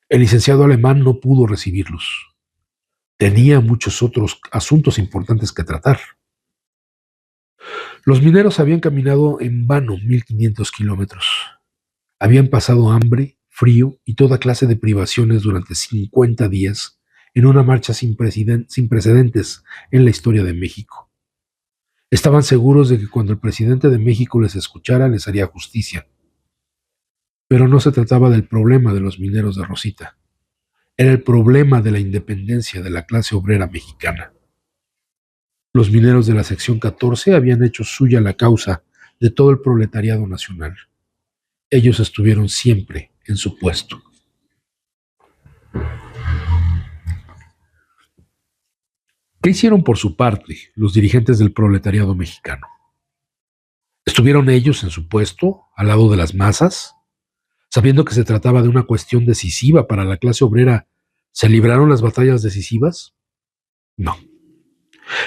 El licenciado Alemán no pudo recibirlos. Tenía muchos otros asuntos importantes que tratar. Los mineros habían caminado en vano 1,500 kilómetros. Habían pasado hambre, frío y toda clase de privaciones durante 50 días en una marcha sin precedentes en la historia de México. Estaban seguros de que cuando el presidente de México les escuchara les haría justicia. Pero no se trataba del problema de los mineros de Rosita. Era el problema de la independencia de la clase obrera mexicana. Los mineros de la sección 14 habían hecho suya la causa de todo el proletariado nacional. Ellos estuvieron siempre en su puesto. ¿Qué hicieron por su parte los dirigentes del proletariado mexicano? ¿Estuvieron ellos en su puesto, al lado de las masas? Sabiendo que se trataba de una cuestión decisiva para la clase obrera, ¿se libraron las batallas decisivas? No.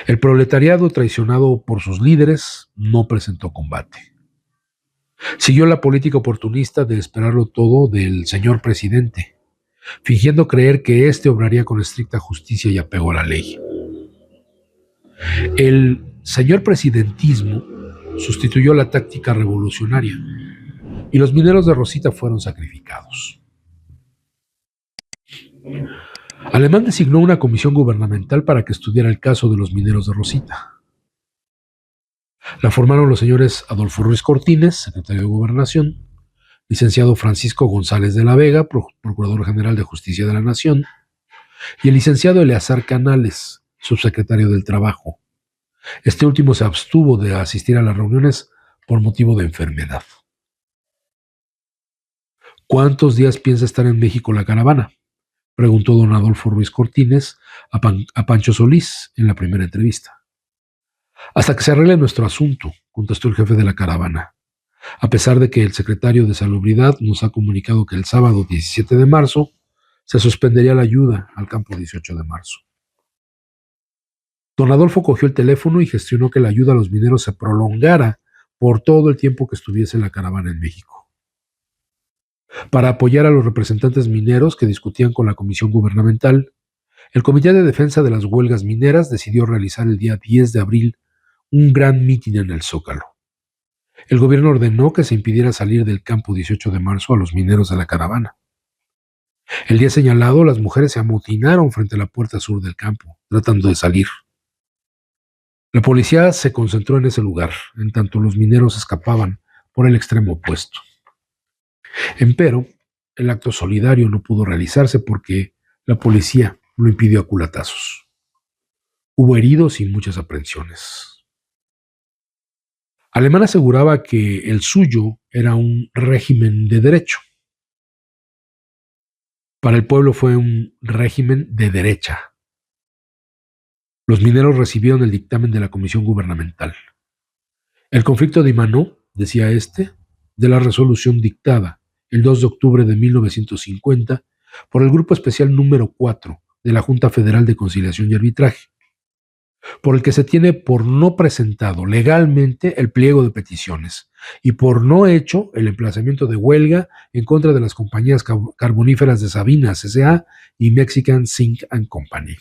El proletariado, traicionado por sus líderes, no presentó combate. Siguió la política oportunista de esperarlo todo del señor presidente, fingiendo creer que éste obraría con estricta justicia y apego a la ley. El señor presidentismo sustituyó la táctica revolucionaria y los mineros de Rosita fueron sacrificados. Alemán designó una comisión gubernamental para que estudiara el caso de los mineros de Rosita. La formaron los señores Adolfo Ruiz Cortines, secretario de Gobernación, licenciado Francisco González de la Vega, procurador general de Justicia de la Nación, y el licenciado Eleazar Canales, subsecretario del Trabajo. Este último se abstuvo de asistir a las reuniones por motivo de enfermedad. ¿Cuántos días piensa estar en México la caravana?, preguntó don Adolfo Ruiz Cortines a Pancho Solís en la primera entrevista. Hasta que se arregle nuestro asunto, contestó el jefe de la caravana, a pesar de que el secretario de Salubridad nos ha comunicado que el sábado 17 de marzo se suspendería la ayuda al campo 18 de marzo. Don Adolfo cogió el teléfono y gestionó que la ayuda a los mineros se prolongara por todo el tiempo que estuviese la caravana en México. Para apoyar a los representantes mineros que discutían con la comisión gubernamental, el Comité de Defensa de las Huelgas Mineras decidió realizar el día 10 de abril un gran mitin en el Zócalo. El gobierno ordenó que se impidiera salir del campo 18 de marzo a los mineros de la caravana. El día señalado, las mujeres se amotinaron frente a la puerta sur del campo, tratando de salir. La policía se concentró en ese lugar, en tanto los mineros escapaban por el extremo opuesto. Empero, el acto solidario no pudo realizarse porque la policía lo impidió a culatazos. Hubo heridos y muchas aprehensiones. Alemán aseguraba que el suyo era un régimen de derecho. Para el pueblo fue un régimen de derecha. Los mineros recibieron el dictamen de la comisión gubernamental. El conflicto dimanó, decía este, de la resolución dictada el 2 de octubre de 1950 por el Grupo Especial número 4 de la Junta Federal de Conciliación y Arbitraje, por el que se tiene por no presentado legalmente el pliego de peticiones y por no hecho el emplazamiento de huelga en contra de las compañías carboníferas de Sabinas S.A. y Mexican Zinc and Company.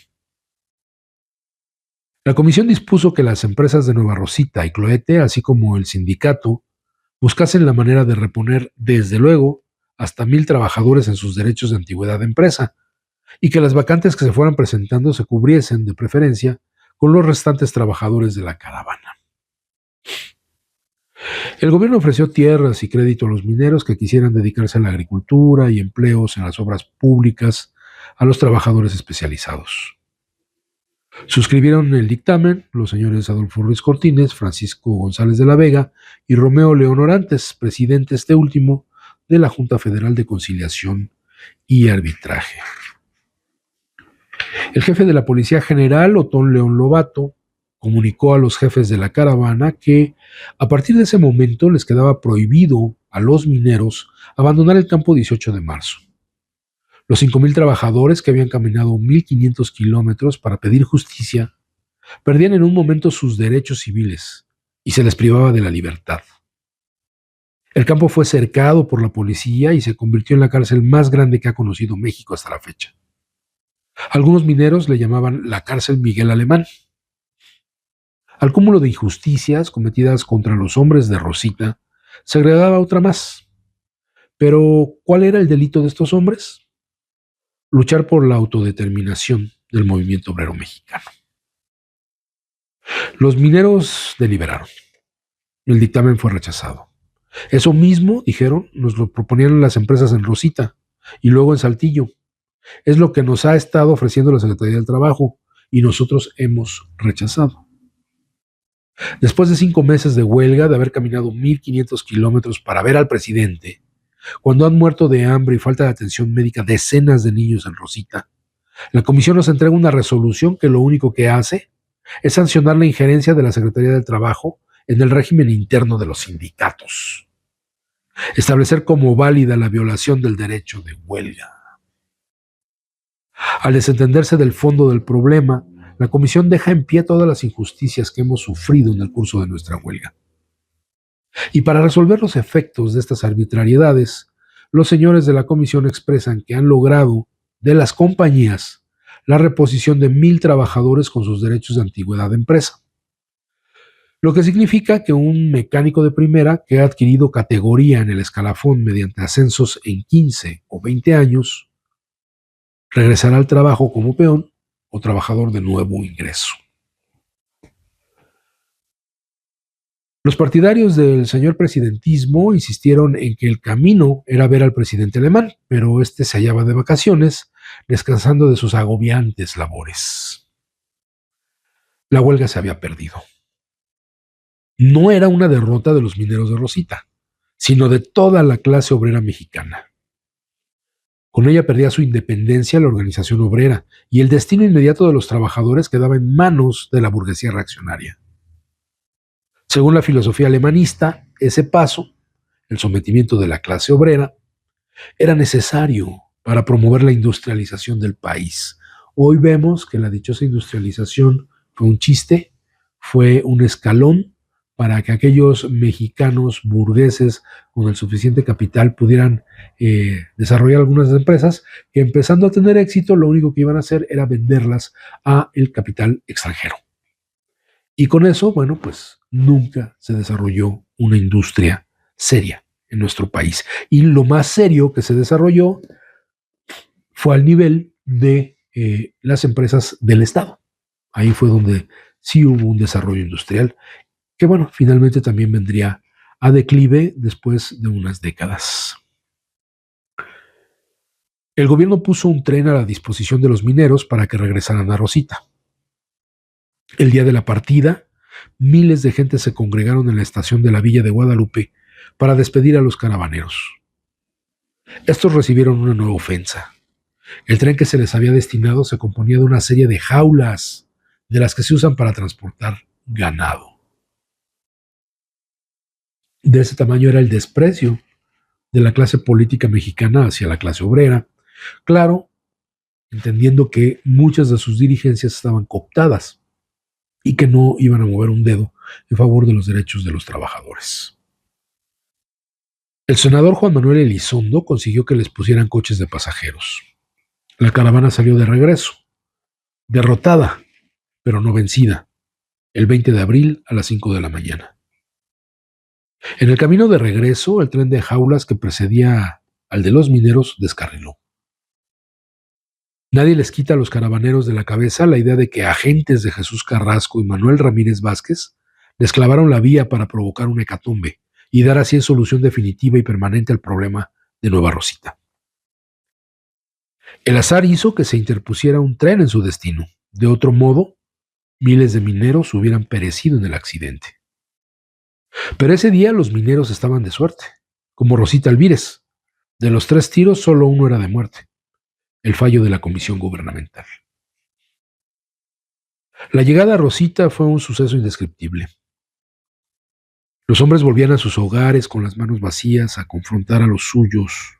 La comisión dispuso que las empresas de Nueva Rosita y Cloete, así como el sindicato, buscasen la manera de reponer, desde luego, hasta 1,000 trabajadores en sus derechos de antigüedad de empresa, y que las vacantes que se fueran presentando se cubriesen, de preferencia, con los restantes trabajadores de la caravana. El gobierno ofreció tierras y crédito a los mineros que quisieran dedicarse a la agricultura y empleos en las obras públicas a los trabajadores especializados. Suscribieron el dictamen los señores Adolfo Ruiz Cortines, Francisco González de la Vega y Romeo León Orantes, presidente este último de la Junta Federal de Conciliación y Arbitraje. El jefe de la Policía General, Otón León Lobato, comunicó a los jefes de la caravana que a partir de ese momento les quedaba prohibido a los mineros abandonar el campo 18 de marzo. Los 5,000 trabajadores que habían caminado 1,500 kilómetros para pedir justicia perdían en un momento sus derechos civiles y se les privaba de la libertad. El campo fue cercado por la policía y se convirtió en la cárcel más grande que ha conocido México hasta la fecha. Algunos mineros le llamaban la cárcel Miguel Alemán. Al cúmulo de injusticias cometidas contra los hombres de Rosita se agregaba otra más. Pero, ¿cuál era el delito de estos hombres? Luchar por la autodeterminación del movimiento obrero mexicano. Los mineros deliberaron. El dictamen fue rechazado. Eso mismo, dijeron, nos lo proponían las empresas en Rosita y luego en Saltillo. Es lo que nos ha estado ofreciendo la Secretaría del Trabajo y nosotros hemos rechazado. Después de 5 meses de huelga, de haber caminado 1,500 kilómetros para ver al presidente, cuando han muerto de hambre y falta de atención médica decenas de niños en Rosita, la comisión nos entrega una resolución que lo único que hace es sancionar la injerencia de la Secretaría del Trabajo en el régimen interno de los sindicatos. Establecer como válida la violación del derecho de huelga. Al desentenderse del fondo del problema, la comisión deja en pie todas las injusticias que hemos sufrido en el curso de nuestra huelga. Y para resolver los efectos de estas arbitrariedades, los señores de la comisión expresan que han logrado de las compañías la reposición de 1,000 trabajadores con sus derechos de antigüedad de empresa. Lo que significa que un mecánico de primera que ha adquirido categoría en el escalafón mediante ascensos en 15 o 20 años, regresará al trabajo como peón o trabajador de nuevo ingreso. Los partidarios del señor presidentismo insistieron en que el camino era ver al presidente alemán, pero este se hallaba de vacaciones, descansando de sus agobiantes labores. La huelga se había perdido. No era una derrota de los mineros de Rosita, sino de toda la clase obrera mexicana. Con ella perdía su independencia la organización obrera y el destino inmediato de los trabajadores quedaba en manos de la burguesía reaccionaria. Según la filosofía alemanista, ese paso, el sometimiento de la clase obrera, era necesario para promover la industrialización del país. Hoy vemos que la dichosa industrialización fue un chiste, fue un escalón para que aquellos mexicanos burgueses con el suficiente capital pudieran desarrollar algunas empresas que, empezando a tener éxito, lo único que iban a hacer era venderlas a el capital extranjero. Y con eso, bueno, pues nunca se desarrolló una industria seria en nuestro país. Y lo más serio que se desarrolló fue al nivel de las empresas del Estado. Ahí fue donde sí hubo un desarrollo industrial que, bueno, finalmente también vendría a declive después de unas décadas. El gobierno puso un tren a la disposición de los mineros para que regresaran a Rosita. El día de la partida, miles de gente se congregaron en la estación de la Villa de Guadalupe para despedir a los caravaneros. Estos recibieron una nueva ofensa. El tren que se les había destinado se componía de una serie de jaulas, de las que se usan para transportar ganado. De ese tamaño era el desprecio de la clase política mexicana hacia la clase obrera, claro, entendiendo que muchas de sus dirigencias estaban cooptadas y que no iban a mover un dedo en favor de los derechos de los trabajadores. El senador Juan Manuel Elizondo consiguió que les pusieran coches de pasajeros. La caravana salió de regreso, derrotada, pero no vencida, el 20 de abril a las 5 de la mañana. En el camino de regreso, el tren de jaulas que precedía al de los mineros descarriló. Nadie les quita a los caravaneros de la cabeza la idea de que agentes de Jesús Carrasco y Manuel Ramírez Vázquez desclavaron la vía para provocar una hecatombe y dar así solución definitiva y permanente al problema de Nueva Rosita. El azar hizo que se interpusiera un tren en su destino. De otro modo, miles de mineros hubieran perecido en el accidente. Pero ese día los mineros estaban de suerte, como Rosita Alvírez. De los 3 tiros, solo uno era de muerte, el fallo de la comisión gubernamental. La llegada a Rosita fue un suceso indescriptible. Los hombres volvían a sus hogares con las manos vacías a confrontar a los suyos,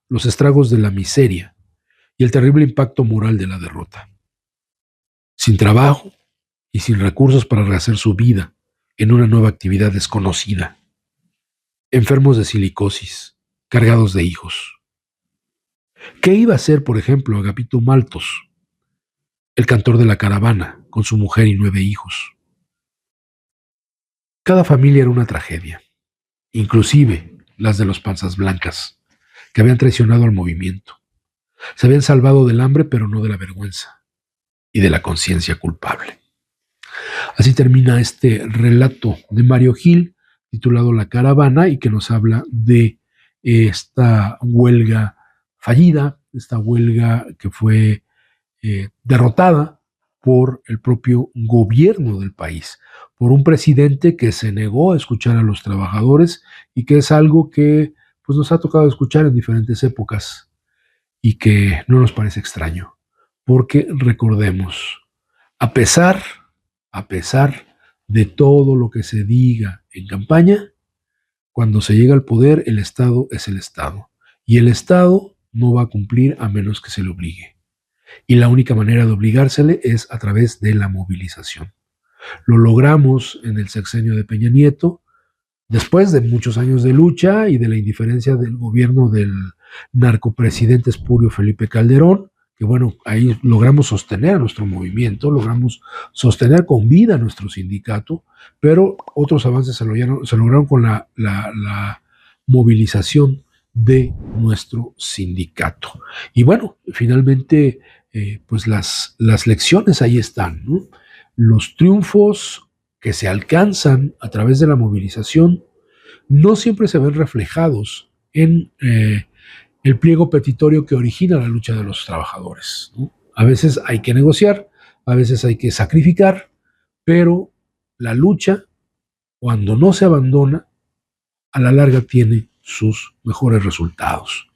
los estragos de la miseria y el terrible impacto moral de la derrota. Sin trabajo y sin recursos para rehacer su vida en una nueva actividad desconocida. Enfermos de silicosis, cargados de hijos. ¿Qué iba a hacer, por ejemplo, Agapito Maltos, el cantor de la caravana, con su mujer y 9 hijos? Cada familia era una tragedia, inclusive las de los panzas blancas, que habían traicionado al movimiento. Se habían salvado del hambre, pero no de la vergüenza y de la conciencia culpable. Así termina este relato de Mario Gil, titulado La Caravana, y que nos habla de esta huelga fallida, esta huelga que fue derrotada por el propio gobierno del país, por un presidente que se negó a escuchar a los trabajadores y que es algo que pues, nos ha tocado escuchar en diferentes épocas y que no nos parece extraño, porque recordemos, a pesar de todo lo que se diga en campaña, cuando se llega al poder, el Estado es el Estado. Y el Estado no va a cumplir a menos que se le obligue. Y la única manera de obligársele es a través de la movilización. Lo logramos en el sexenio de Peña Nieto, después de muchos años de lucha y de la indiferencia del gobierno del narcopresidente espurio Felipe Calderón, que bueno, ahí logramos sostener a nuestro movimiento, logramos sostener con vida a nuestro sindicato, pero otros avances se lograron con la movilización de nuestro sindicato. Y bueno, finalmente, pues las lecciones ahí están, ¿no? Los triunfos que se alcanzan a través de la movilización no siempre se ven reflejados en el pliego petitorio que origina la lucha de los trabajadores, ¿no? A veces hay que negociar, a veces hay que sacrificar, pero la lucha, cuando no se abandona, a la larga tiene sus mejores resultados.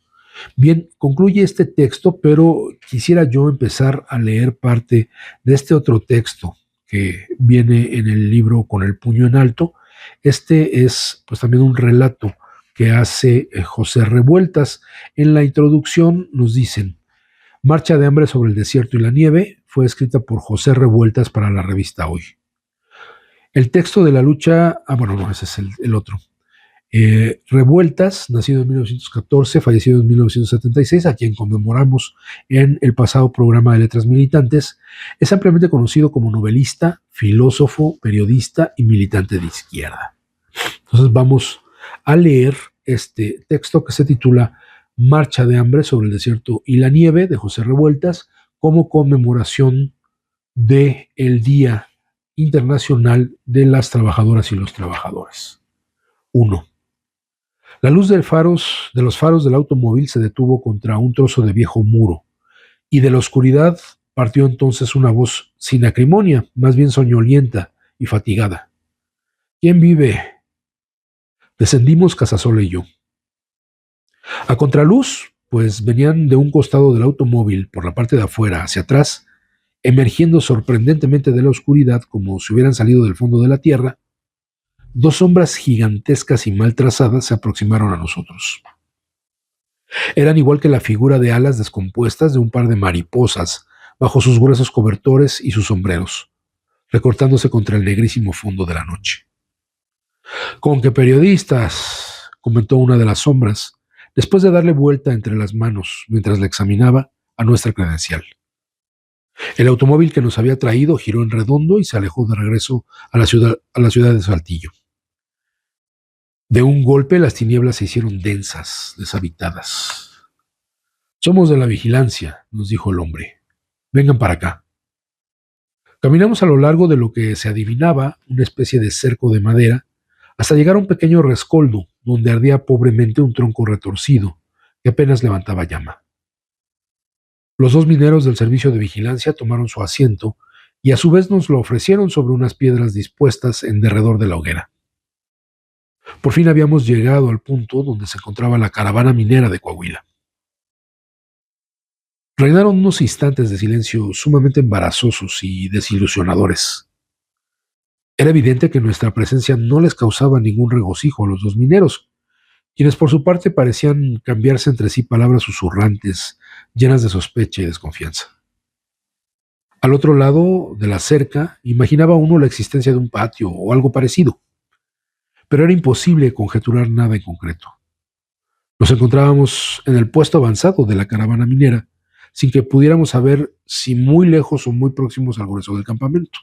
Bien, concluye este texto, pero quisiera yo empezar a leer parte de este otro texto que viene en el libro Con el puño en alto. Este es pues también un relato que hace José Revueltas. En la introducción nos dicen: Marcha de hambre sobre el desierto y la nieve fue escrita por José Revueltas para la revista Hoy. El texto de la lucha, bueno, no, ese es el otro. Revueltas, nacido en 1914, fallecido en 1976, a quien conmemoramos en el pasado programa de Letras Militantes, es ampliamente conocido como novelista, filósofo, periodista y militante de izquierda. Entonces vamos a leer este texto que se titula Marcha de hambre sobre el desierto y la nieve, de José Revueltas, como conmemoración del Día Internacional de las Trabajadoras y los Trabajadores. 1. La luz de los faros del automóvil se detuvo contra un trozo de viejo muro, y de la oscuridad partió entonces una voz sin acrimonia, más bien soñolienta y fatigada. ¿Quién vive? Descendimos Casasola y yo. A contraluz, pues venían de un costado del automóvil, por la parte de afuera, hacia atrás, emergiendo sorprendentemente de la oscuridad como si hubieran salido del fondo de la tierra, dos sombras gigantescas y mal trazadas se aproximaron a nosotros. Eran igual que la figura de alas descompuestas de un par de mariposas bajo sus gruesos cobertores y sus sombreros, recortándose contra el negrísimo fondo de la noche. «¿Con qué periodistas?», comentó una de las sombras, después de darle vuelta entre las manos mientras la examinaba a nuestra credencial. El automóvil que nos había traído giró en redondo y se alejó de regreso a la ciudad de Saltillo. De un golpe las tinieblas se hicieron densas, deshabitadas. «Somos de la vigilancia», nos dijo el hombre. «Vengan para acá». Caminamos a lo largo de lo que se adivinaba una especie de cerco de madera hasta llegar a un pequeño rescoldo donde ardía pobremente un tronco retorcido que apenas levantaba llama. Los dos mineros del servicio de vigilancia tomaron su asiento y a su vez nos lo ofrecieron sobre unas piedras dispuestas en derredor de la hoguera. Por fin habíamos llegado al punto donde se encontraba la caravana minera de Coahuila. Reinaron unos instantes de silencio sumamente embarazosos y desilusionadores. Era evidente que nuestra presencia no les causaba ningún regocijo a los dos mineros, quienes por su parte parecían cambiarse entre sí palabras susurrantes, llenas de sospecha y desconfianza. Al otro lado de la cerca, imaginaba uno la existencia de un patio o algo parecido, pero era imposible conjeturar nada en concreto. Nos encontrábamos en el puesto avanzado de la caravana minera, sin que pudiéramos saber si muy lejos o muy próximos al grueso del campamento.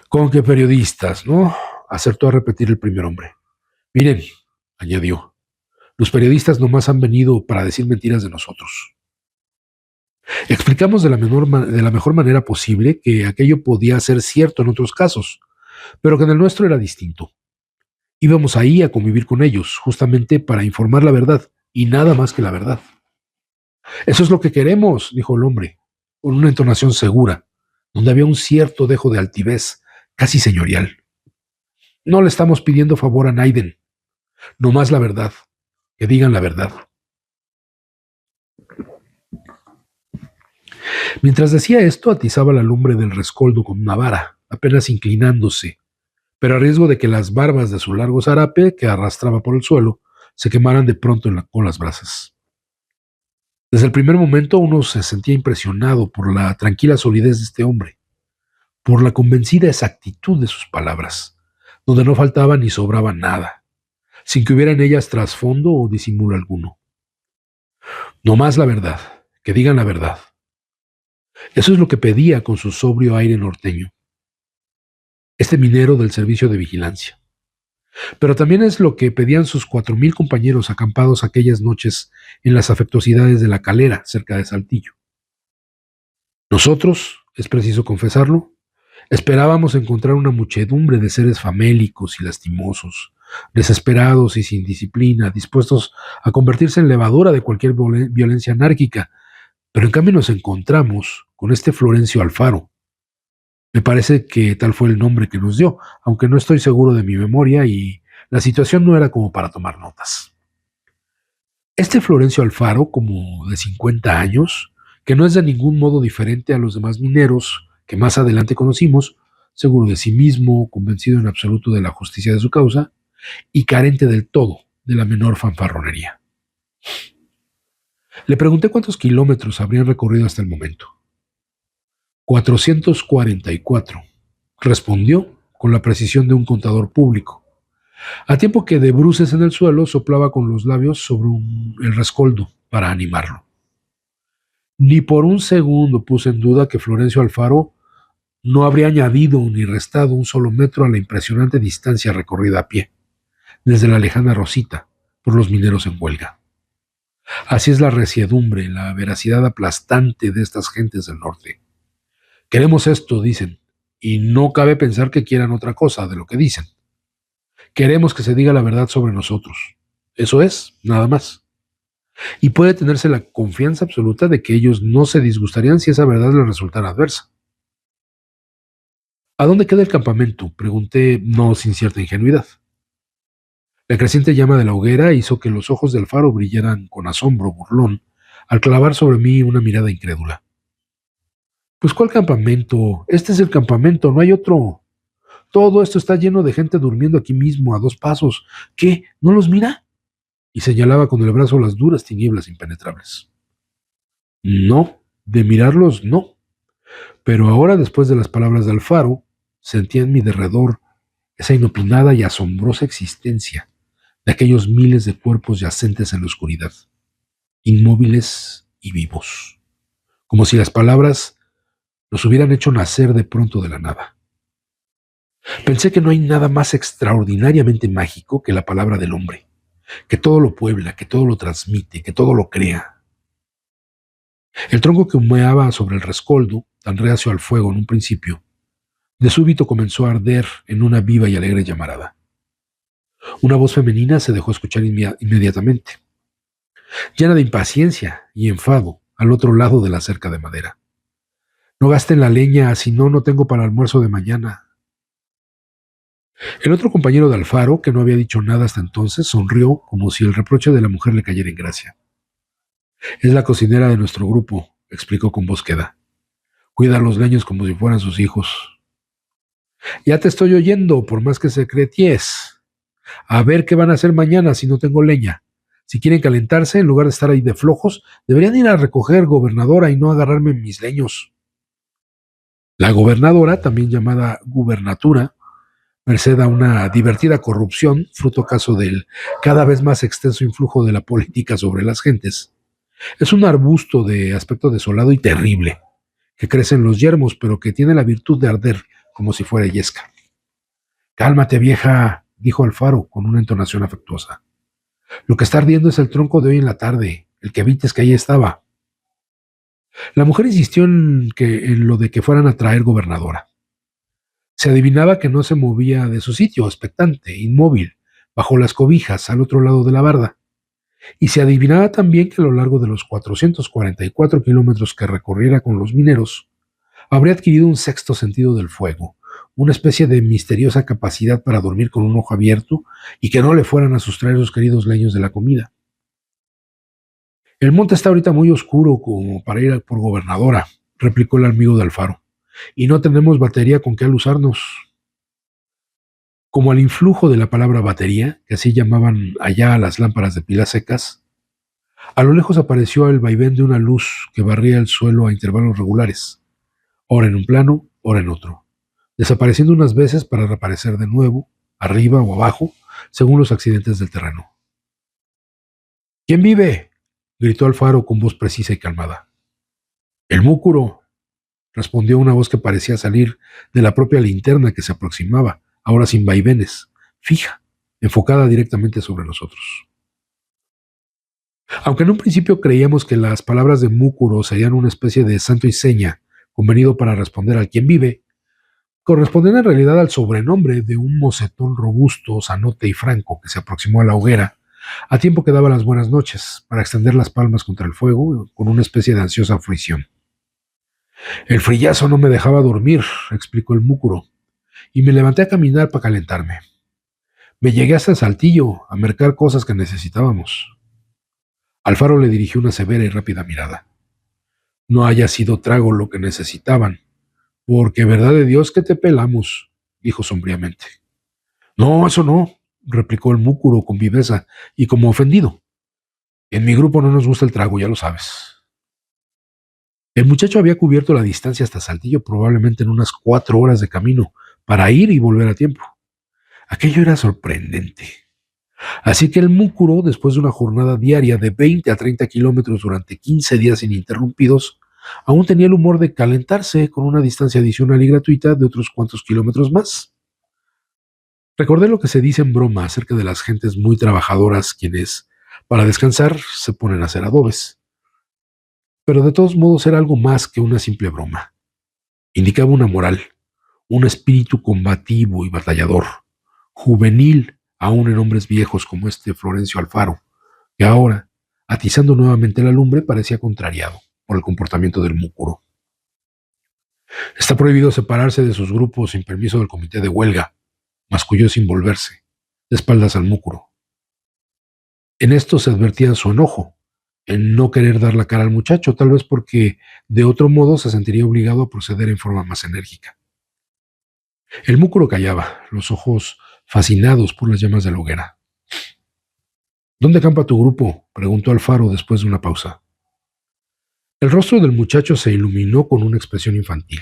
«¿Con qué periodistas, no?», acertó a repetir el primer hombre. «Miren», añadió, «los periodistas nomás han venido para decir mentiras de nosotros». Explicamos de la mejor manera posible que aquello podía ser cierto en otros casos, pero que en el nuestro era distinto. Íbamos ahí a convivir con ellos, justamente para informar la verdad, y nada más que la verdad. «Eso es lo que queremos», dijo el hombre, con una entonación segura, donde había un cierto dejo de altivez, casi señorial. «No le estamos pidiendo favor a Naiden, nomás la verdad, que digan la verdad». Mientras decía esto, atizaba la lumbre del rescoldo con una vara, apenas inclinándose, pero a riesgo de que las barbas de su largo zarape, que arrastraba por el suelo, se quemaran de pronto con las brasas. Desde el primer momento uno se sentía impresionado por la tranquila solidez de este hombre, por la convencida exactitud de sus palabras, donde no faltaba ni sobraba nada, sin que hubiera en ellas trasfondo o disimulo alguno. No más la verdad, que digan la verdad. Eso es lo que pedía con su sobrio aire norteño, este minero del servicio de vigilancia. Pero también es lo que pedían sus 4,000 compañeros acampados aquellas noches en las afectuosidades de La Calera, cerca de Saltillo. Nosotros, es preciso confesarlo, esperábamos encontrar una muchedumbre de seres famélicos y lastimosos, desesperados y sin disciplina, dispuestos a convertirse en levadura de cualquier violencia anárquica, pero en cambio nos encontramos con este Florencio Alfaro. Me parece que tal fue el nombre que nos dio, aunque no estoy seguro de mi memoria y la situación no era como para tomar notas. Este Florencio Alfaro, como de 50 años, que no es de ningún modo diferente a los demás mineros que más adelante conocimos, seguro de sí mismo, convencido en absoluto de la justicia de su causa y carente del todo de la menor fanfarronería. Le pregunté cuántos kilómetros habrían recorrido hasta el momento. 444, respondió con la precisión de un contador público, a tiempo que de bruces en el suelo soplaba con los labios sobre el rescoldo para animarlo. Ni por un segundo puse en duda que Florencio Alfaro no habría añadido ni restado un solo metro a la impresionante distancia recorrida a pie, desde la lejana Rosita, por los mineros en huelga. Así es la resiedumbre, la veracidad aplastante de estas gentes del norte. Queremos esto, dicen, y no cabe pensar que quieran otra cosa de lo que dicen. Queremos que se diga la verdad sobre nosotros. Eso es, nada más. Y puede tenerse la confianza absoluta de que ellos no se disgustarían si esa verdad les resultara adversa. ¿A dónde queda el campamento?, pregunté, no sin cierta ingenuidad. La creciente llama de la hoguera hizo que los ojos de Alfaro brillaran con asombro burlón al clavar sobre mí una mirada incrédula. Pues ¿cuál campamento? Este es el campamento, no hay otro. Todo esto está lleno de gente durmiendo aquí mismo, a 2 pasos. ¿Qué? ¿No los mira? Y señalaba con el brazo las duras tinieblas impenetrables. No, de mirarlos no. Pero ahora, después de las palabras de Alfaro, sentía en mi derredor esa inopinada y asombrosa existencia de aquellos miles de cuerpos yacentes en la oscuridad, inmóviles y vivos, como si las palabras los hubieran hecho nacer de pronto de la nada. Pensé que no hay nada más extraordinariamente mágico que la palabra del hombre, que todo lo puebla, que todo lo transmite, que todo lo crea. El tronco que humeaba sobre el rescoldo, tan reacio al fuego en un principio, de súbito comenzó a arder en una viva y alegre llamarada. Una voz femenina se dejó escuchar inmediatamente, llena de impaciencia y enfado, al otro lado de la cerca de madera. No gasten la leña, si no, no tengo para el almuerzo de mañana. El otro compañero de Alfaro, que no había dicho nada hasta entonces, sonrió como si el reproche de la mujer le cayera en gracia. Es la cocinera de nuestro grupo, explicó con voz queda. Cuida a los leños como si fueran sus hijos. Ya te estoy oyendo, por más que secreties. A ver qué van a hacer mañana si no tengo leña. Si quieren calentarse, en lugar de estar ahí de flojos, deberían ir a recoger, gobernadora, y no agarrarme mis leños. La gobernadora, también llamada gubernatura, merced a una divertida corrupción, fruto acaso del cada vez más extenso influjo de la política sobre las gentes, es un arbusto de aspecto desolado y terrible, que crece en los yermos, pero que tiene la virtud de arder como si fuera yesca. Cálmate, vieja, dijo Alfaro con una entonación afectuosa. Lo que está ardiendo es el tronco de hoy en la tarde, el que vites que ahí estaba. La mujer insistió en lo de que fueran a traer gobernadora. Se adivinaba que no se movía de su sitio, expectante, inmóvil, bajo las cobijas al otro lado de la barda. Y se adivinaba también que a lo largo de los 444 kilómetros que recorriera con los mineros, habría adquirido un sexto sentido del fuego, una especie de misteriosa capacidad para dormir con un ojo abierto y que no le fueran a sustraer sus queridos leños de la comida. El monte está ahorita muy oscuro como para ir por gobernadora, replicó el amigo de Alfaro. y no tenemos batería con que alusarnos. Como al influjo de la palabra batería, que así llamaban allá a las lámparas de pilas secas, a lo lejos apareció el vaivén de una luz que barría el suelo a intervalos regulares, ora en un plano, ora en otro, desapareciendo unas veces para reaparecer de nuevo, arriba o abajo, según los accidentes del terreno. ¿Quién vive?, gritó Alfaro con voz precisa y calmada. El múcuro, respondió una voz que parecía salir de la propia linterna que se aproximaba, ahora sin vaivenes, fija, enfocada directamente sobre nosotros. Aunque en un principio creíamos que las palabras de múcuro serían una especie de santo y seña convenido para responder al quien vive, correspondían en realidad al sobrenombre de un mocetón robusto, sanote y franco que se aproximó a la hoguera a tiempo que daba las buenas noches, para extender las palmas contra el fuego con una especie de ansiosa fruición. El frillazo no me dejaba dormir, explicó el múcuro, y me levanté a caminar para calentarme. Me llegué hasta el Saltillo a mercar cosas que necesitábamos. Alfaro le dirigió una severa y rápida mirada. No haya sido trago lo que necesitaban, porque verdad de Dios que te pelamos, dijo sombríamente. No, eso no, replicó el múcuro con viveza y como ofendido. En mi grupo no nos gusta el trago, ya lo sabes. El muchacho había cubierto la distancia hasta Saltillo probablemente en unas 4 horas de camino, para ir y volver a tiempo. Aquello era sorprendente. Así que el múcuro, después de una jornada diaria de 20 a 30 kilómetros durante 15 días ininterrumpidos, aún tenía el humor de calentarse con una distancia adicional y gratuita de otros cuantos kilómetros más. Recordé lo que se dice en broma acerca de las gentes muy trabajadoras quienes, para descansar, se ponen a hacer adobes. Pero de todos modos era algo más que una simple broma. Indicaba una moral, un espíritu combativo y batallador, juvenil aún en hombres viejos como este Florencio Alfaro, que ahora, atizando nuevamente la lumbre, parecía contrariado por el comportamiento del múcuro. Está prohibido separarse de sus grupos sin permiso del comité de huelga, masculló sin volverse, de espaldas al múcuro. En esto se advertía su enojo, en no querer dar la cara al muchacho, tal vez porque de otro modo se sentiría obligado a proceder en forma más enérgica. El múcuro callaba, los ojos fascinados por las llamas de la hoguera. ¿Dónde campa tu grupo?, preguntó Alfaro después de una pausa. El rostro del muchacho se iluminó con una expresión infantil.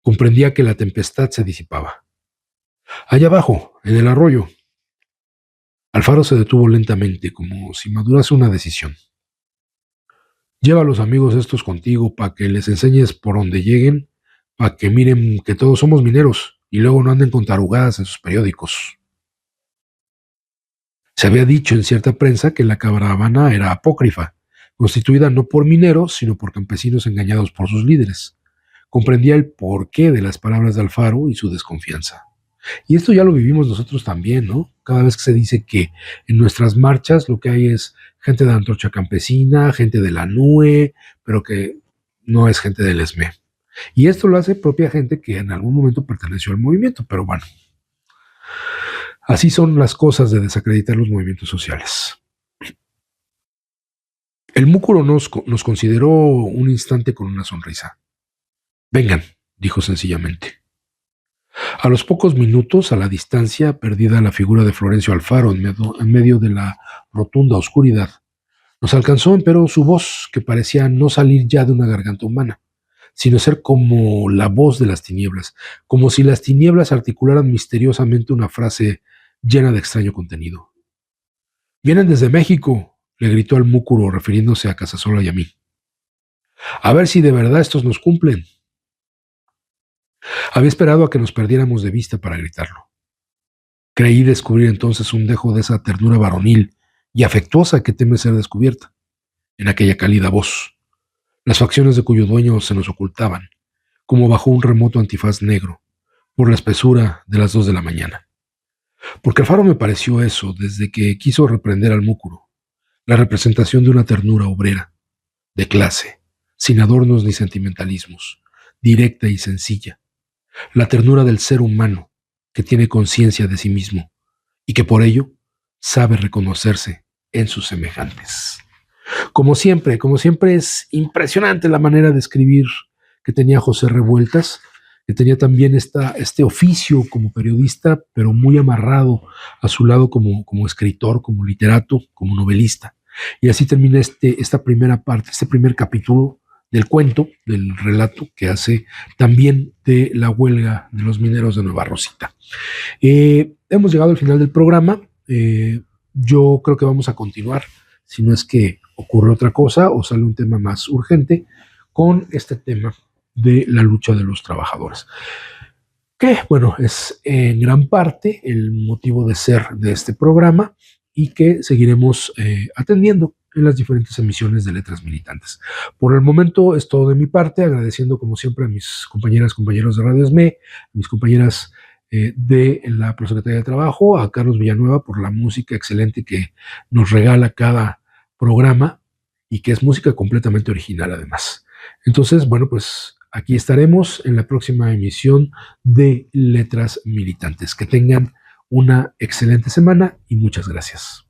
Comprendía que la tempestad se disipaba. Allá abajo, en el arroyo. Alfaro se detuvo lentamente, como si madurase una decisión. Lleva a los amigos estos contigo para que les enseñes por donde lleguen, para que miren que todos somos mineros y luego no anden con tarugadas en sus periódicos. Se había dicho en cierta prensa que la caravana era apócrifa, constituida no por mineros, sino por campesinos engañados por sus líderes. Comprendía el porqué de las palabras de Alfaro y su desconfianza. Y esto ya lo vivimos nosotros también, ¿no? Cada vez que se dice que en nuestras marchas lo que hay es gente de la antorcha campesina, gente de la NUE, pero que no es gente del ESME. Y esto lo hace propia gente que en algún momento perteneció al movimiento, pero bueno, así son las cosas de desacreditar los movimientos sociales. El múcuro nos consideró un instante con una sonrisa. Vengan, dijo sencillamente. A los pocos minutos, a la distancia, perdida la figura de Florencio Alfaro en medio de la rotunda oscuridad, nos alcanzó, empero, su voz, que parecía no salir ya de una garganta humana, sino ser como la voz de las tinieblas, como si las tinieblas articularan misteriosamente una frase llena de extraño contenido. «Vienen desde México», le gritó al múcuro, refiriéndose a Casasola y a mí. «A ver si de verdad estos nos cumplen». Había esperado a que nos perdiéramos de vista para gritarlo. Creí descubrir entonces un dejo de esa ternura varonil y afectuosa que teme ser descubierta, en aquella cálida voz, las facciones de cuyo dueño se nos ocultaban, como bajo un remoto antifaz negro, por la espesura de las 2 de la mañana. Porque Alfaro me pareció eso desde que quiso reprender al múcuro, la representación de una ternura obrera, de clase, sin adornos ni sentimentalismos, directa y sencilla, la ternura del ser humano que tiene conciencia de sí mismo y que por ello sabe reconocerse en sus semejantes. Como siempre es impresionante la manera de escribir que tenía José Revueltas, que tenía también este oficio como periodista, pero muy amarrado a su lado como escritor, como literato, como novelista. Y así termina esta primera parte, este primer capítulo del cuento, del relato que hace también de la huelga de los mineros de Nueva Rosita. Hemos llegado al final del programa. Yo creo que vamos a continuar, si no es que ocurre otra cosa o sale un tema más urgente, con este tema de la lucha de los trabajadores, que, bueno, es en gran parte el motivo de ser de este programa y que seguiremos atendiendo en las diferentes emisiones de Letras Militantes. Por el momento es todo de mi parte, agradeciendo como siempre a mis compañeros de Radio ESME, a mis compañeras de la Prosecretaría de Trabajo, a Carlos Villanueva por la música excelente que nos regala cada programa y que es música completamente original además. Entonces, bueno, pues aquí estaremos en la próxima emisión de Letras Militantes. Que tengan una excelente semana y muchas gracias.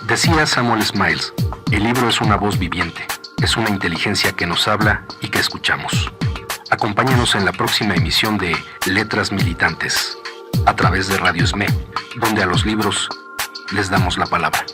Decía Samuel Smiles, el libro es una voz viviente, es una inteligencia que nos habla y que escuchamos. Acompáñanos en la próxima emisión de Letras Militantes, a través de Radio ESME, donde a los libros les damos la palabra.